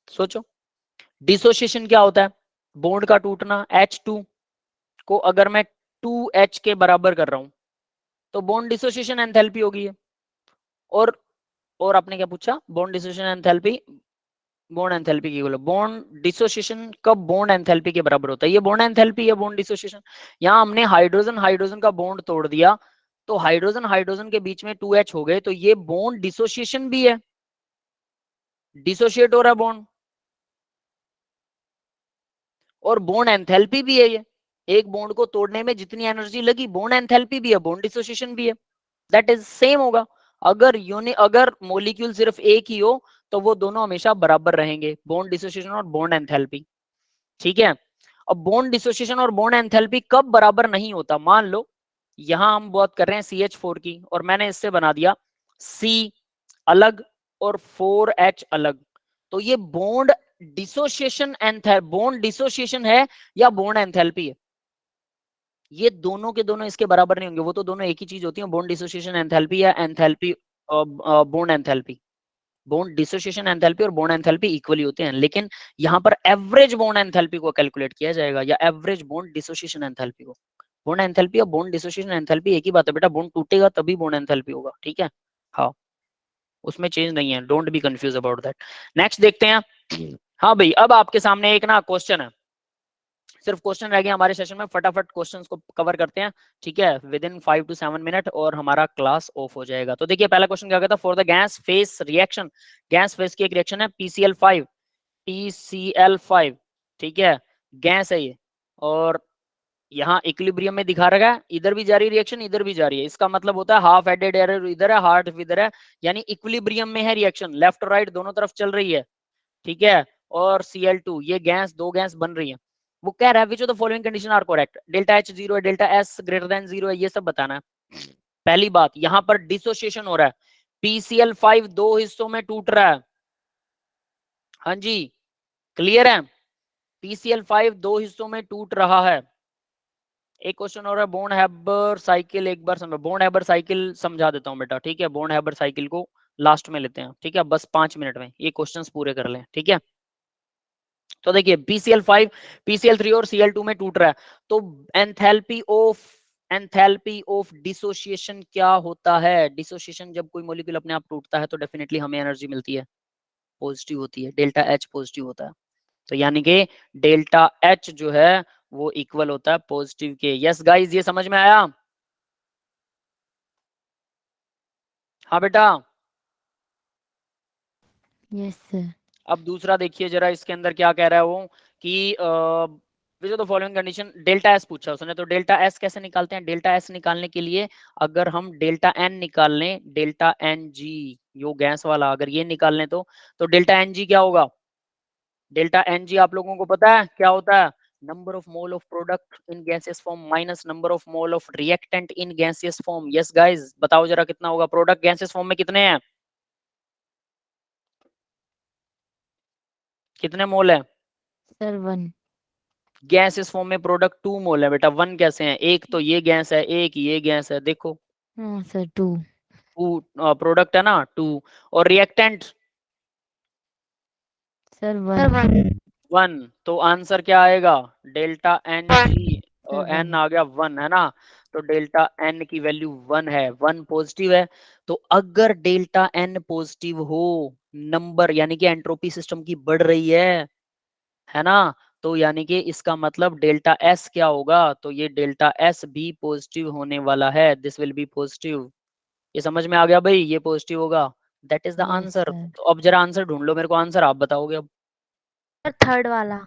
सोचो। डिसोसिएशन क्या होता है? बॉन्ड का टूटना। H2 को अगर मैं 2H के बराबर कर रहा हूं तो बॉन्ड डिसोसिएशन एंथैल्पी होगी है। और आपने क्या पूछा? Bond dissociation enthalpy bond enthalpy की बोलो। बॉन्ड डिसोसिएशन कब बॉन्ड एंथैल्पी के बराबर होता है? ये बॉन्ड एंथैल्पी है बॉन्ड डिसोसिएशन। यहां हमने हाइड्रोजन हाइड्रोजन का बॉन्ड तोड़ दिया तो हाइड्रोजन हाइड्रोजन के बीच में 2H हो गए, तो ये बॉन्ड डिसोसिएशन भी है, डिसोशिएट हो रहा है बॉन्ड, और बॉन्ड एंथैल्पी भी है। ये एक बॉन्ड को तोड़ने में जितनी एनर्जी लगी, बॉन्ड एंथैल्पी भी है, बॉन्ड डिसोसिएशन भी है, दैट इज सेम होगा। अगर मॉलिक्यूल सिर्फ एक ही हो तो वो दोनों हमेशा बराबर रहेंगे, बॉन्ड डिसोसिएशन और बॉन्ड एंथैल्पी। ठीक है, अब बॉन्ड डिसोसिएशन और बॉन्ड एंथैल्पी कब बराबर नहीं होता? मान लो यहां हम बात कर रहे हैं CH4 की, और मैंने इससे बना दिया C अलग और 4H अलग, तो ये बॉन्ड डिसोसिएशन बॉन्ड डिसोसिएशन है या बॉन्ड एंथैल्पी है? ये दोनों के दोनों इसके बराबर नहीं होंगे, वो तो दोनों एक ही चीज होती है, बॉन्ड डिसोसिएशन एंथैल्पी या enthalpy bond enthalpy. Bond dissociation enthalpy और बॉन्ड एंथैल्पी इक्वली होते हैं, लेकिन यहाँ पर एवरेज बॉन्ड एंथैल्पी को कैलकुलेट किया जाएगा या एवरेज बॉन्ड डिसोसिएशन एंथैल्पी को। बॉन्ड एंथैल्पी और बॉन्ड डिसोसिएशन एंथैल्पी एक ही बात है बेटा, बॉन्ड टूटेगा तभी बॉन्ड एंथैल्पी होगा। ठीक है, हाँ उसमें चेंज नहीं है, don't be confuse about that. Next देखते हैं। हाँ भाई, अब आपके सामने एक ना क्वेश्चन है, सिर्फ क्वेश्चन रह गया हमारे सेशन में, फटाफट क्वेश्चंस को कवर करते हैं। ठीक है, विद इन 5 to 7 मिनट और हमारा क्लास ऑफ हो जाएगा। तो देखिए पहला क्वेश्चन क्या कहता है, for the gas face reaction, gas face की एक रिएक्शन है PCl5। ठीक है, गैस है ये, और यहाँ इक्विलिब्रियम में दिखा रखा है, इधर भी जारी रिएक्शन इधर भी जारी है, इसका मतलब होता है हाफ एडेड एरर इधर है, हाफ इधर है, यानी इक्विलिब्रियम में है रिएक्शन, लेफ्ट राइट दोनों तरफ चल रही है। ठीक है, और Cl2 ये गैस, दो गैस बन रही है। वो कह रहा है which of the following condition are correct, delta H 0 है, डेल्टा S ग्रेटर देन 0 है, ये सब बताना है। पहली बात, यहां पर डिसोसिएशन हो रहा है, PCl5 दो हिस्सों में टूट रहा है। हाँ जी, क्लियर है, PCl5 दो हिस्सों में टूट रहा है। एक क्वेश्चन हो रहा है बॉन्ड हैबर साइकिल, एक बार समझो, बॉन्ड हैबर साइकिल समझा देता हूं बेटा। ठीक है, बॉन्ड हैबर साइकिल को लास्ट में लेते हैं। ठीक है, बस 5 मिनट में ये क्वेश्चंस पूरे कर लें। ठीक है, तो देखिए PCl5 PCl3 और Cl2 में टूट रहा है, तो एंथैल्पी ऑफ डिसोसिएशन क्या होता है? डिसोसिएशन जब कोई मॉलिक्यूल अपने आप टूटता है तो डेफिनेटली हमें एनर्जी मिलती है, पॉजिटिव होती है, डेल्टा H पॉजिटिव होता है। तो यानी कि डेल्टा H जो है वो इक्वल होता है पॉजिटिव के। यस गाइस, ये समझ में आया? हाँ बेटा। Yes sir. अब दूसरा देखिए जरा, इसके अंदर क्या कह रहा है वो कि विच of the following condition, delta S पूछा उसने, तो डेल्टा एस कैसे निकालते हैं? डेल्टा एस निकालने के लिए अगर हम डेल्टा एन निकाल लें, डेल्टा एन जी यो गैस वाला, अगर ये निकाल लें तो डेल्टा एन जी क्या होगा? डेल्टा एन जी आप लोगों को पता है क्या होता है? Number of mole of product in gaseous form minus number of mole of reactant in gaseous form. Yes guys, बताओ जरा कितना होगा? प्रोडक्ट गैसियस फॉर्म में कितने हैं, कितने मोल है? सर 1। गैस इस फॉर्म में प्रोडक्ट 2 मोल है बेटा। 1 कैसे है? एक तो ये गैस है, एक ये गैस है, देखो हाँ सर 2। 2 प्रोडक्ट है ना, 2, और रिएक्टेंट सर 1। 1, तो आंसर क्या आएगा? Delta N G, sir N 1। आ गया 1 है ना, तो डेल्टा एन की वैल्यू 1 है, 1 पॉजिटिव है। तो अगर डेल्टा एन पॉजिटिव हो, नंबर यानी कि एंट्रोपी सिस्टम की बढ़ रही है ना, तो यानी कि इसका मतलब डेल्टा एस क्या होगा? तो ये डेल्टा एस भी पॉजिटिव होने वाला है, दिस विल बी पॉजिटिव। ये समझ में आ गया भाई, ये पॉजिटिव होगा, that is the yes answer. Sir. तो अब जरा आंसर ढूंढ लो मेरे को, आंसर आप बताओगे अब। सर थर्ड वाला।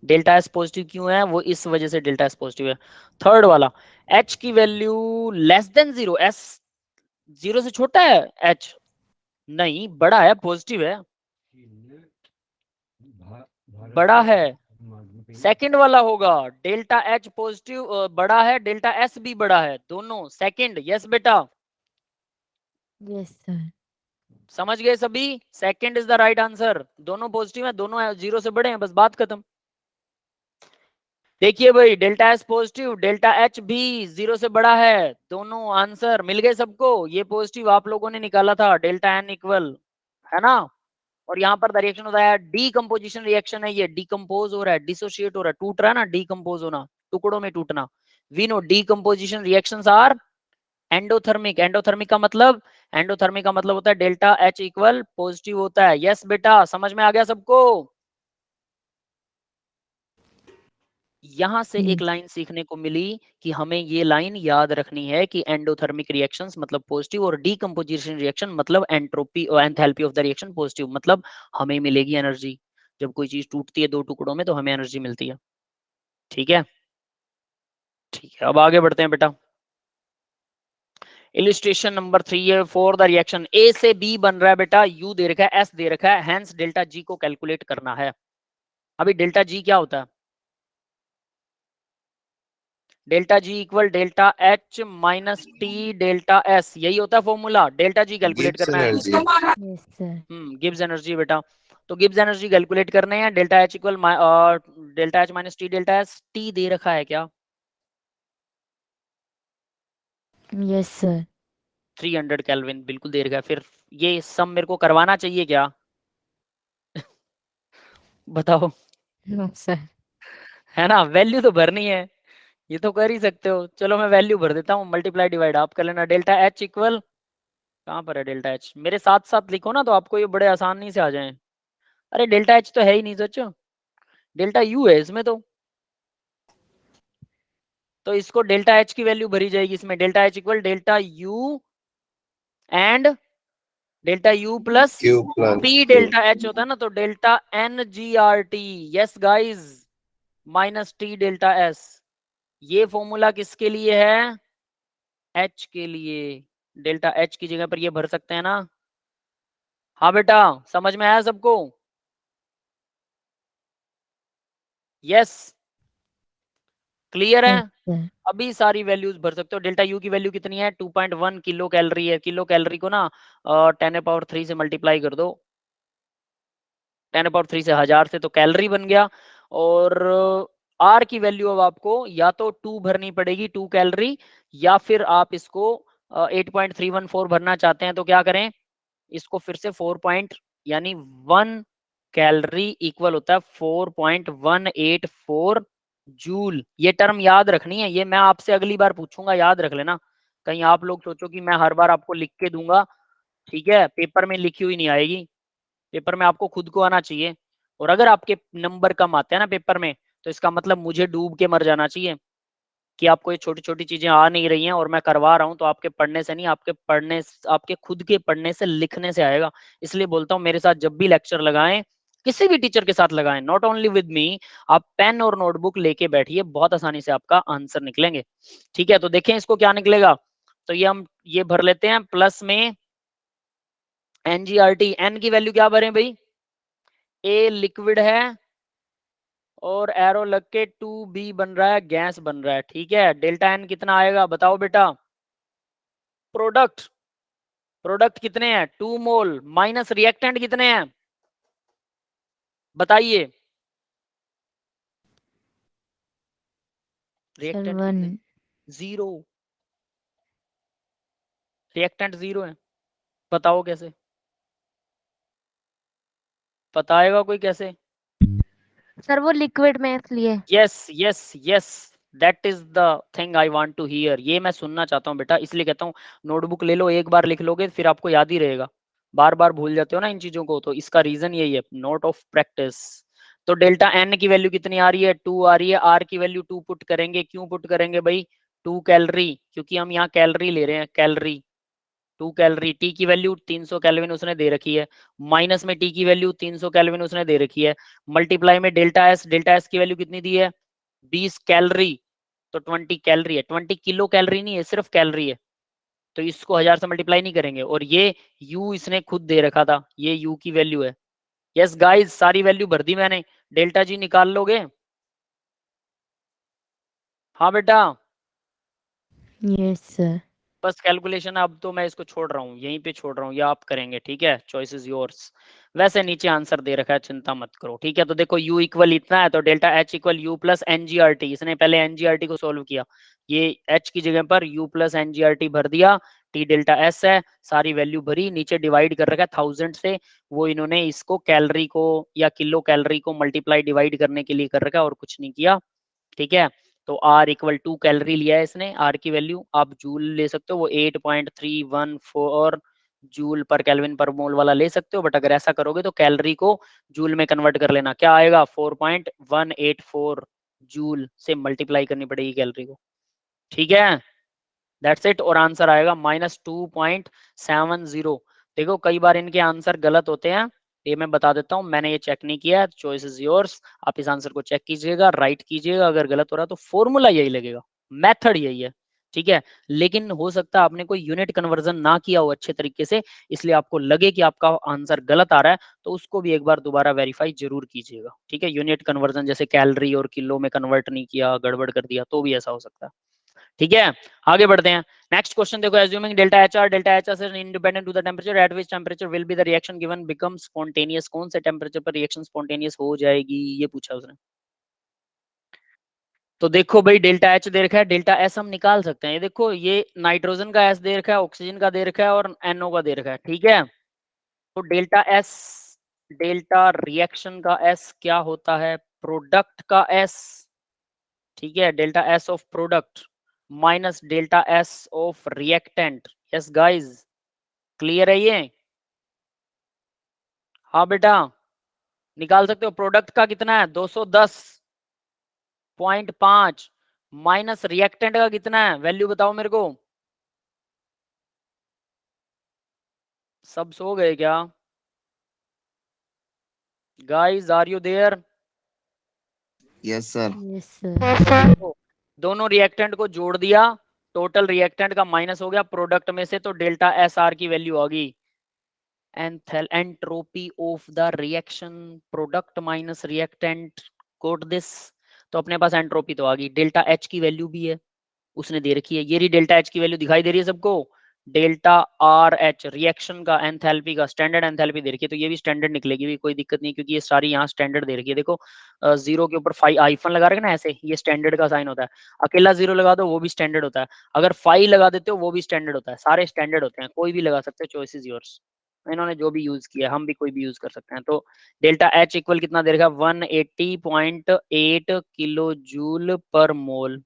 डेल्टा एस पॉजिटिव क्यों है? वो इस वजह से डेल्टा एस पॉजिटिव है, थर्ड वाला। एच की वैल्यू लेस देन 0, एस 0 से छोटा है, एच नहीं बड़ा है, पॉजिटिव है, बड़ा है, सेकंड वाला होगा। डेल्टा एच पॉजिटिव बड़ा है, डेल्टा एस भी बड़ा है, दोनों सेकंड। यस बेटा, यस सर। समझ गए सभी? Second is the right answer. दोनों पॉजिटिव है, दोनों जीरो से बड़े हैं, बस बात खत्म। देखिए भाई, delta S positive, delta H भी जीरो से बड़ा है, दोनों आंसर मिल गए सबको। ये पॉजिटिव आप लोगों ने निकाला था, डेल्टा एन इक्वल, है ना। और यहाँ पर द रिएक्शन होता है डीकंपोजिशन रिएक्शन है, ये डिकम्पोज हो रहा है, डिसोशिएट हो रहा है, टूट रहा है ना, डीकंपोज होना, टुकड़ों में टूटना। We know decomposition reactions are endothermic. Endothermic का मतलब होता है डेल्टा एच इक्वल पॉजिटिव होता है। यस बेटा, समझ में आ गया सबको? यहां से एक लाइन सीखने को मिली कि हमें ये लाइन याद रखनी है कि एंडोथर्मिक रिएक्शंस मतलब पॉजिटिव, और डीकंपोजिशन रिएक्शन मतलब एंट्रोपी और enthalpy of the reaction positive, मतलब हमें मिलेगी एनर्जी। जब कोई चीज टूटती है दो टुकड़ों में तो हमें एनर्जी मिलती है। ठीक है, ठीक है, अब आगे बढ़ते हैं बेटा। इलिस्ट्रेशन नंबर 3 है फॉर द रिएक्शन ए से बी बन रहा है बेटा, यू दे रखा है, एस दे रखा है, हेंस डेल्टा जी को कैलकुलेट करना है। अभी डेल्टा जी क्या होता है? Delta G equal delta H minus T delta S, यही होता है formula. Delta G calculate Gibbs करना है। Energy. Yes sir. Gibbs energy बेटा, तो गिब्स एनर्जी कैलकुलेट करने हैं। Delta H equal delta H minus T delta S, T दे रखा है क्या? Yes sir. 300 केल्विन बिल्कुल दे रखा है। फिर ये सम मेरे को करवाना चाहिए क्या? बताओ, नो सर। है ना, वैल्यू तो भरनी है, ये तो कर ही सकते हो। चलो मैं वैल्यू भर देता हूँ, मल्टीप्लाई डिवाइड आप कर लेना। डेल्टा एच इक्वल, कहाँ पर है डेल्टा एच? मेरे साथ साथ लिखो ना तो आपको ये बड़े आसानी से आ जाए। अरे डेल्टा एच तो है ही नहीं सोचो, डेल्टा यू है इसमें तो इसको डेल्टा एच की वैल्यू भरी जाएगी इसमें। Delta H equal delta U and delta U plus Q plus P delta H होता है ना, तो delta N G R T, yes guys, minus T delta S. ये फॉर्मूला किसके लिए है? एच के लिए। डेल्टा एच की जगह पर ये भर सकते हैं ना। हाँ बेटा, समझ में आया सबको? यस, क्लियर है? Yes sir. अभी सारी वैल्यूज भर सकते हो। डेल्टा यू की वैल्यू कितनी है? 2.1 किलो कैलोरी है। किलो कैलोरी को ना 10⁻³ से मल्टीप्लाई कर दो, 10⁻³ से 1000 से, तो कैलोरी बन गया। और आर की वैल्यू अब आपको या तो 2 भरनी पड़ेगी, 2 कैलोरी, या फिर आप इसको 8.314 भरना चाहते हैं तो क्या करें, इसको फिर से 4 यानी 1 कैलोरी इक्वल होता है 4.184 जूल। ये टर्म याद रखनी है, ये मैं आपसे अगली बार पूछूंगा, याद रख लेना। कहीं आप लोग सोचो कि मैं हर बार आपको लिख के दूंगा, ठीक है, पेपर में लिखी हुई नहीं आएगी, पेपर में आपको खुद को आना चाहिए। और अगर आपके नंबर कम आते हैं ना पेपर में, तो इसका मतलब मुझे डूब के मर जाना चाहिए कि आपको ये छोटी छोटी चीजें आ नहीं रही हैं और मैं करवा रहा हूं, तो आपके पढ़ने से नहीं, आपके खुद के पढ़ने से, लिखने से आएगा। इसलिए बोलता हूं मेरे साथ जब भी लेक्चर लगाएं, किसी भी टीचर के साथ लगाएं, नॉट ओनली विद मी, आप पेन और नोटबुक लेके बैठिए, बहुत आसानी से आपका आंसर निकलेंगे। ठीक है, तो देखें इसको क्या निकलेगा। तो ये हम ये भर लेते हैं प्लस में एनजीआरटी, एन की वैल्यू क्या भरें भाई? ए लिक्विड है और एरो लग के 2b बन रहा है, गैस बन रहा है। ठीक है, डेल्टा एन कितना आएगा बताओ बेटा? प्रोडक्ट, प्रोडक्ट कितने हैं? 2 मोल, माइनस रिएक्टेंट कितने हैं बताइए? Sir reactant 1। कितने? 0, रिएक्टेंट 0 है। बताओ कैसे? बताएगा कोई कैसे? सर वो लिक्विड में इसलिए। Yes yes yes, that is the thing I want to hear, ये मैं सुनना चाहता हूँ बेटा, इसलिए कहता हूँ नोटबुक ले लो, एक बार लिख लोगे फिर आपको याद ही रहेगा। बार बार भूल जाते हो ना इन चीजों को, तो इसका रीजन यही है, नोट ऑफ प्रैक्टिस। तो डेल्टा एन की वैल्यू कितनी आ रही है? 2 आ रही है। आर की वैल्यू 2 पुट करेंगे, क्यों पुट करेंगे भाई? 2 कैलोरी, क्योंकि हम यहाँ कैलोरी ले रहे हैं, कैलोरी 2 कैलोरी। टी की वैल्यू 300 केल्विन उसने दे रखी है, माइनस में टी की वैल्यू 300 केल्विन उसने दे रखी है, मल्टीप्लाई में डेल्टा एस की वैल्यू कितनी दी है? 20 कैलोरी, तो 20 कैलोरी है, 20 किलो कैलोरी नहीं है, सिर्फ कैलोरी है। तो इसको 1000 से मल्टीप्लाई नहीं करेंगे। और ये यू इसने खुद दे रखा था, ये यू की वैल्यू है। यस गाइस, सारी वैल्यू भर दी मैंने, डेल्टा जी निकाल लोगे? हाँ बेटा, Yes, sir. बस कैलकुलेशन अब तो मैं इसको छोड़ रहा हूँ, यहीं पे छोड़ रहा हूँ, या आप करेंगे, ठीक है, चॉइस इज योर्स। वैसे नीचे आंसर दे रखा है, चिंता मत करो, ठीक है। तो देखो u इक्वल इतना है, तो delta h equal u plus एनजीआरटी, इसने पहले एनजीआरटी को सोल्व किया, ये h की जगह पर u प्लस एनजीआरटी भर दिया, t डेल्टा s है, सारी वैल्यू भरी, नीचे डिवाइड कर रखा है 1000 से, वो इन्होंने इसको कैलोरी को या किलो कैलोरी को मल्टीप्लाई डिवाइड करने के लिए कर रखा है, और कुछ नहीं किया, ठीक है। तो R इक्वल 2 कैलोरी लिया है इसने, R की वैल्यू आप जूल ले सकते हो, वो 8.314 जूल पर केल्विन पर मोल वाला ले सकते हो, बट अगर ऐसा करोगे तो कैलोरी को जूल में कन्वर्ट कर लेना, क्या आएगा 4.184 जूल से मल्टीप्लाई करनी पड़ेगी कैलोरी को, ठीक है, दैट्स इट। और आंसर आएगा -2.70। देखो कई बार इनके आंसर गलत होते हैं, ये मैं बता देता हूँ, मैंने ये चेक नहीं किया, चॉइस इज योर्स, आप इस आंसर को चेक कीजिएगा, राइट कीजिएगा, अगर गलत हो रहा है तो फॉर्मूला यही लगेगा, मेथड यही है, ठीक है। लेकिन हो सकता है आपने कोई यूनिट कन्वर्जन ना किया हो अच्छे तरीके से, इसलिए आपको लगे कि आपका आंसर गलत आ रहा है, तो उसको भी एक बार दोबारा वेरीफाई जरूर कीजिएगा, ठीक है। यूनिट कन्वर्जन जैसे कैलोरी और किलो में कन्वर्ट नहीं किया, गड़बड़ कर दिया, तो भी ऐसा हो सकता है, ठीक है। आगे बढ़ते हैं, नेक्स्ट क्वेश्चन देखो, assuming delta HR is independent to the temperature, at which temperature will be the reaction given become spontaneous, कौन से टेम्परेचर पर रिएक्शन स्पॉन्टेनियस हो जाएगी, ये पूछा उसने। तो देखो भाई, डेल्टा H दे रखा है, डेल्टा S हम निकाल सकते हैं, ये देखो, ये नाइट्रोजन का S दे रखा है, ऑक्सीजन का दे रखा है, और NO का दे रखा है, ठीक है। तो डेल्टा S, डेल्टा रिएक्शन का S क्या होता है, प्रोडक्ट का S, ठीक है, delta S of product minus delta S of reactant. Yes guys, clear है ये? हाँ बेटा, निकाल सकते हो, प्रोडक्ट का कितना है 210.5 माइनस रिएक्टेंट का कितना है, वैल्यू बताओ मेरे को, सब सो गए क्या guys, are you there? Yes sir. Yes, sir. दोनों रिएक्टेंट को जोड़ दिया, टोटल रिएक्टेंट का माइनस हो गया प्रोडक्ट में से, तो डेल्टा एस आर की वैल्यू आ गई, entropy of the reaction, product minus reactant, quote this. तो अपने पास एंट्रोपी तो आ गई, डेल्टा एच की वैल्यू भी है, उसने दे रखी है, ये रही डेल्टा एच की वैल्यू, दिखाई दे रही है सबको, डेल्टा आर एच रिएक्शन का एंथैल्पी का स्टैंडर्ड एंथैल्पी दे रखी है, तो ये भी स्टैंडर्ड निकलेगी, भी कोई दिक्कत नहीं, क्योंकि ये सारी यहाँ स्टैंडर्ड दे रखी है। देखो जीरो के ऊपर फाइव आइफन लगा रखे ना ऐसे, ये स्टैंडर्ड का साइन होता है, अकेला जीरो लगा दो वो भी स्टैंडर्ड होता है, अगर फाइव लगा देते हो वो भी स्टैंडर्ड होता है, सारे स्टैंडर्ड होते हैं, कोई भी लगा सकते हो, चॉइस इज योर्स, इन्होंने जो भी यूज किया हम भी कोई भी यूज कर सकते हैं। तो डेल्टा एच इक्वल कितना दे रखा, 180.8 किलो जूल पर मोल,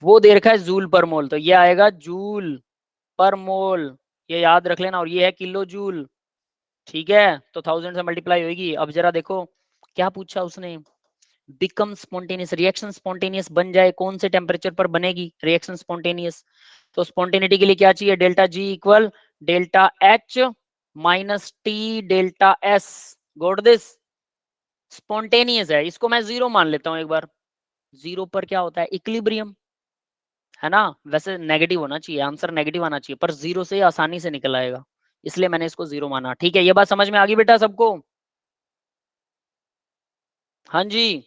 वो दे रखा है जूल पर मोल, तो ये आएगा जूल पर मोल, ये याद रख लेना, और ये है किलो जूल, ठीक है। तो 1000 से मल्टीप्लाई होगी। अब जरा देखो क्या पूछा उसने, बिकम स्पॉन्टेनियस, रिएक्शन स्पॉन्टेनियस बन जाए कौन से टेम्परेचर पर बनेगी रिएक्शन स्पॉन्टेनियस, तो स्पॉन्टेनिटी के लिए क्या चाहिए, delta G equal delta H minus T delta S, goat this, spontaneous है, इसको मैं जीरो मान लेता हूं एक बार, जीरो पर क्या होता है, इक्विलिब्रियम, है ना, वैसे नेगेटिव होना चाहिए, आंसर नेगेटिव आना चाहिए, पर जीरो से आसानी से निकल आएगा, इसलिए मैंने इसको जीरो माना, ठीक है। ये बात समझ में आ गई बेटा सबको? हाँ जी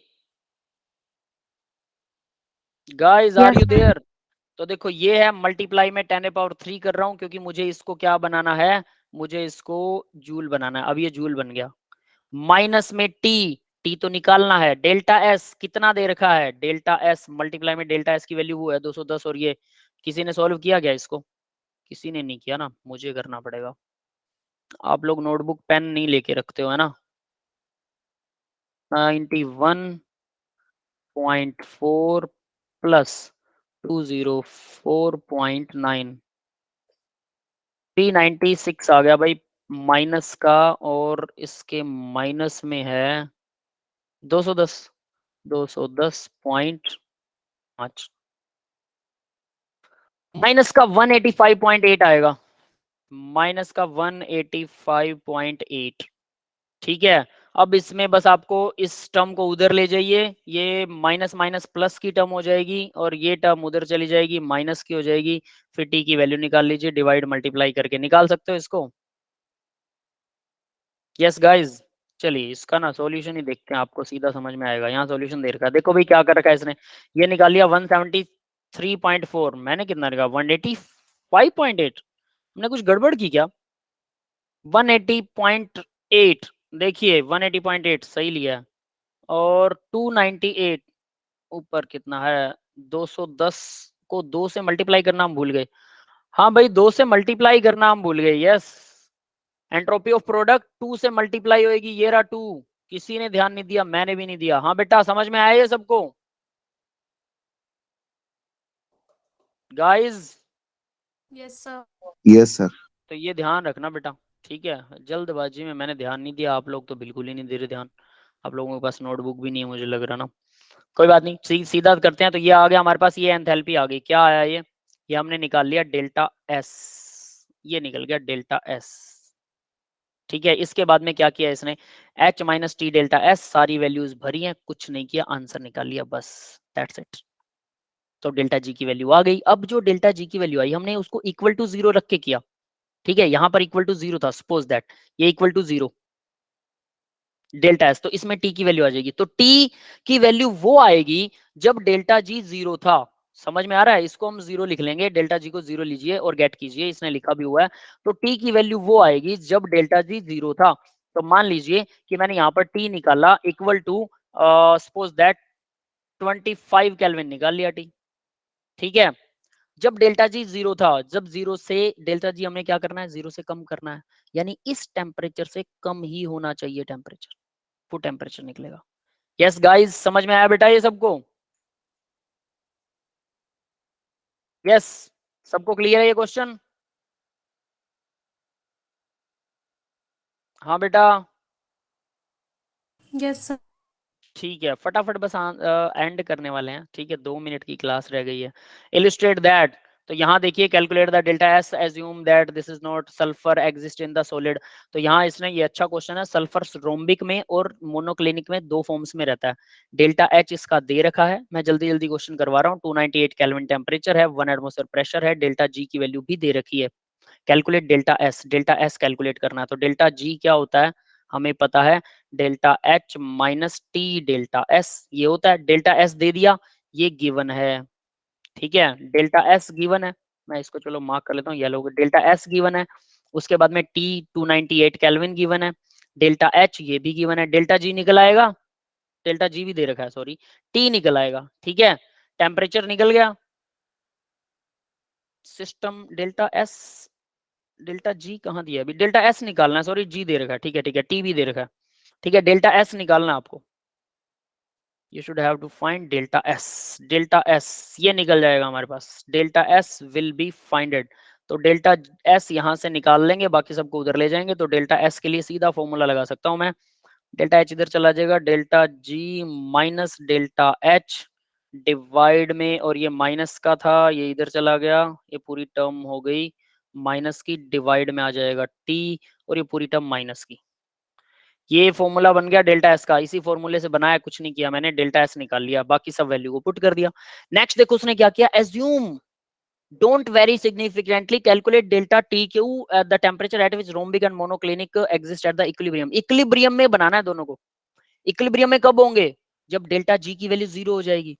guys, are Yes, you there? तो देखो ये है मल्टीप्लाई में 10⁻³ कर रहा हूं, क्योंकि मुझे इसको क्या बनाना है, मुझे इसको जूल बनाना है, अब ये जूल बन गया, माइनस में टी, टी तो निकालना है, डेल्टा एस कितना दे रखा है, डेल्टा एस मल्टीप्लाई में डेल्टा एस की वैल्यू वो है 210, और ये किसी ने सॉल्व किया क्या इसको, किसी ने नहीं किया ना, मुझे करना पड़ेगा, आप लोग नोटबुक पेन नहीं लेके रखते हो है ना, 91.4 प्लस 204.9, 396 आ गया भाई माइनस का, और इसके माइनस में है 210, 210.5 माइनस का 185.8 आएगा, माइनस का 185.8, ठीक है। अब इसमें बस आपको इस टर्म को उधर ले जाइए, ये माइनस माइनस प्लस की टर्म हो जाएगी, और ये टर्म उधर चली जाएगी, माइनस की हो जाएगी, फिर टी की वैल्यू निकाल लीजिए, डिवाइड मल्टीप्लाई करके निकाल सकते हो इसको, यस गाइज। चलिए इसका ना सॉल्यूशन ही देखते हैं, आपको सीधा समझ में आएगा। यहाँ सॉल्यूशन दे रखा है, देखो भाई क्या कर रखा है इसने, ये निकाल लिया 173.4, मैंने कितना निकाला 185.8, हमने कुछ गड़बड़ की क्या? 180.8, देखिए 180.8 सही लिया है, और 298 ऊपर कितना है, 210 को 2 से मल्टीप्लाई करना हम भूल गए। हाँ भाई 2 से मल्टीप्लाई करना हम भूल गए, यस। एंट्रोपी ऑफ प्रोडक्ट 2 से मल्टीप्लाई होएगी, ये रहा 2, किसी ने ध्यान नहीं दिया, मैंने भी नहीं दिया। हाँ बेटा समझ में आया ये सबको guys? Yes, sir. Yes, sir. तो ये ध्यान रखना बेटा, ठीक है। जल्दबाजी में मैंने ध्यान नहीं दिया, आप लोग तो बिल्कुल ही नहीं दे रहे ध्यान, आप लोगों के पास नोटबुक भी नहीं है मुझे लग रहा ना। कोई बात नहीं, सीधा करते हैं। तो ये आ गया हमारे पास, ये एंथैल्पी आ गई, क्या आया ये हमने निकाल लिया डेल्टा एस, ये निकल गया डेल्टा एस, ठीक है। इसके बाद में क्या किया इसने, H minus T delta S, सारी वैल्यूज भरी हैं, कुछ नहीं किया, आंसर निकाल लिया, बस दैट्स इट। तो डेल्टा जी की वैल्यू आ गई। अब जो डेल्टा जी की वैल्यू आई हमने उसको इक्वल टू 0 रख के किया, ठीक है। यहाँ पर इक्वल टू 0 था, सपोज दैट ये इक्वल टू 0 डेल्टा एस, तो इसमें टी की वैल्यू आ जाएगी। तो टी की वैल्यू वो आएगी जब डेल्टा जी 0 था, समझ में आ रहा है? इसको हम 0 लिख लेंगे, डेल्टा जी को 0 लीजिए और गेट कीजिए, इसने लिखा भी हुआ है। तो टी की वैल्यू वो आएगी जब डेल्टा जी 0 था। तो मान लीजिए कि मैंने यहाँ पर टी निकाला equal to suppose that 25 kelvin निकाल लिया टी, ठीक है। जब डेल्टा जी 0 था, जब 0 से डेल्टा जी हमें क्या करना है, 0 से कम करना है, यानी इस टेम्परेचर से कम ही होना चाहिए टेम्परेचर, वो टेम्परेचर निकलेगा। यस गाइस, समझ में आया बेटा ये सबको? यस, सबको क्लियर है ये क्वेश्चन? हाँ बेटा, Yes, sir. ठीक है। फटाफट बस एंड करने वाले हैं, ठीक है, 2 मिनट की क्लास रह गई है। इलिस्ट्रेट दैट, तो यहाँ देखिए, calculate the delta S, assume that this is not sulphur exist in the solid. तो यहाँ इसने, ये अच्छा क्वेश्चन है, सल्फर रोम्बिक में और मोनोक्लिनिक में 2 फॉर्म्स में रहता है। डेल्टा एच इसका दे रखा है, मैं जल्दी जल्दी क्वेश्चन करवा रहा हूँ। 298 केल्विन टेम्परेचर है, 1 एटमॉस्फेयर प्रेशर है, डेल्टा जी की वैल्यू भी दे रखी है। कैलकुलेट डेल्टा एस कैलकुलेट करना है। तो डेल्टा जी क्या होता है हमें पता है, delta H minus T delta S, ये होता है। डेल्टा एस दे दिया, ये गिवन है, ठीक है। डेल्टा एस गिवन है, मैं इसको चलो मार्क कर लेता हूँ येलो, डेल्टा एस गिवन है। उसके बाद में टी 298 केल्विन गिवन है, डेल्टा एच ये भी गिवन है, डेल्टा जी निकल आएगा, डेल्टा जी भी दे रखा है सॉरी, टी निकल आएगा, ठीक है। टेम्परेचर निकल गया, system delta S, delta G कहाँ दिया है अभी, डेल्टा एस निकालना है, सॉरी जी दे रखा है, ठीक है ठीक है, टी भी दे रखा है, ठीक है। डेल्टा एस निकालना है आपको, you should have to find delta S, delta S ये निकल जाएगा हमारे पास, delta S will be finded. तो डेल्टा एस यहाँ से निकाल लेंगे, बाकी सबको उधर ले जाएंगे। तो डेल्टा एस के लिए सीधा फॉर्मूला लगा सकता हूँ मैं, डेल्टा एच इधर चला जाएगा, delta G minus delta H divide में, और ये माइनस का था ये इधर चला गया, ये पूरी टर्म हो गई माइनस की, डिवाइड में आ जाएगा टी, और ये पूरी टर्म माइनस की। ये फॉर्मूला बन गया डेल्टा एस का, इसी फॉर्मूले से बनाया, कुछ नहीं किया मैंने, डेल्टा एस निकाल लिया, बाकी सब वैल्यू को पुट कर दिया। नेक्स्ट देखो उसने क्या किया, assume don't vary significantly, calculate delta TQ at the temperature at which rhombic and monoclinic exist at the equilibrium। Equilibrium में बनाना है दोनों को। इक्विलिब्रियम में कब होंगे, जब डेल्टा जी की वैल्यू 0 हो जाएगी,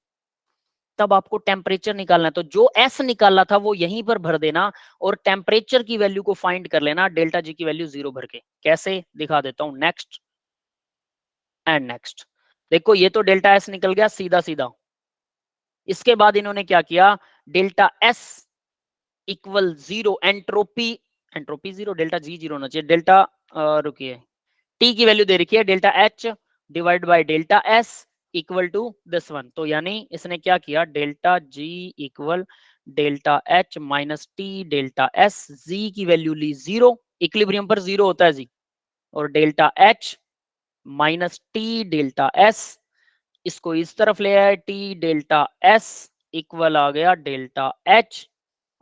तब आपको टेम्परेचर निकालना है। तो जो एस निकाला था वो यहीं पर भर देना, और टेम्परेचर की वैल्यू को फाइंड कर लेना, डेल्टा जी की वैल्यू 0 भर के। कैसे दिखा देता हूं, नेक्स्ट एंड नेक्स्ट। देखो ये तो डेल्टा एस निकल गया सीधा सीधा। इसके बाद इन्होंने क्या किया, delta S equal 0, entropy, entropy 0, delta G 0 होना चाहिए, डेल्टा रुकिए, टी की वैल्यू दे रखी है delta H divide by delta S equal to this one. तो यानी इसने क्या किया, delta G equal delta H minus T delta S, G की वैल्यू ली 0, इक्विलिब्रियम पर 0 होता है जी, और delta H minus T delta S, इसको इस तरफ ले आए, टी डेल्टा एस इक्वल आ गया डेल्टा एच,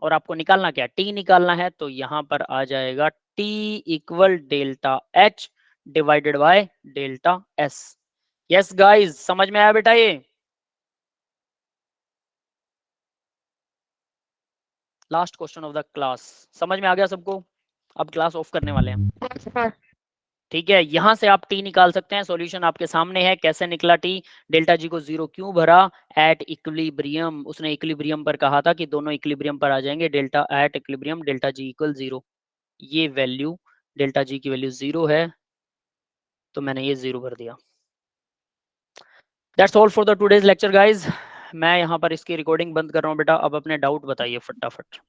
और आपको निकालना क्या, टी निकालना है। तो यहां पर आ जाएगा T equal delta H divided by delta S. Yes guys, समझ में आया बेटा ये? Last question of the class, समझ में आ गया सबको? अब क्लास ऑफ करने वाले हैं, ठीक है, यहां से आप टी निकाल सकते हैं। सॉल्यूशन आपके सामने है, कैसे निकला टी। डेल्टा जी को 0 क्यों भरा? एट इक्विलिब्रियम, उसने इक्विलिब्रियम पर कहा था कि दोनों इक्विलिब्रियम पर आ जाएंगे। Delta at equilibrium delta G equal 0, ये वैल्यू डेल्टा जी की वैल्यू 0 है, तो मैंने ये 0 भर दिया। That's all for the today's lecture guys. मैं यहाँ पर इसकी रिकॉर्डिंग बंद कर रहा हूँ बेटा। अब अपने डाउट बताइए फटाफट।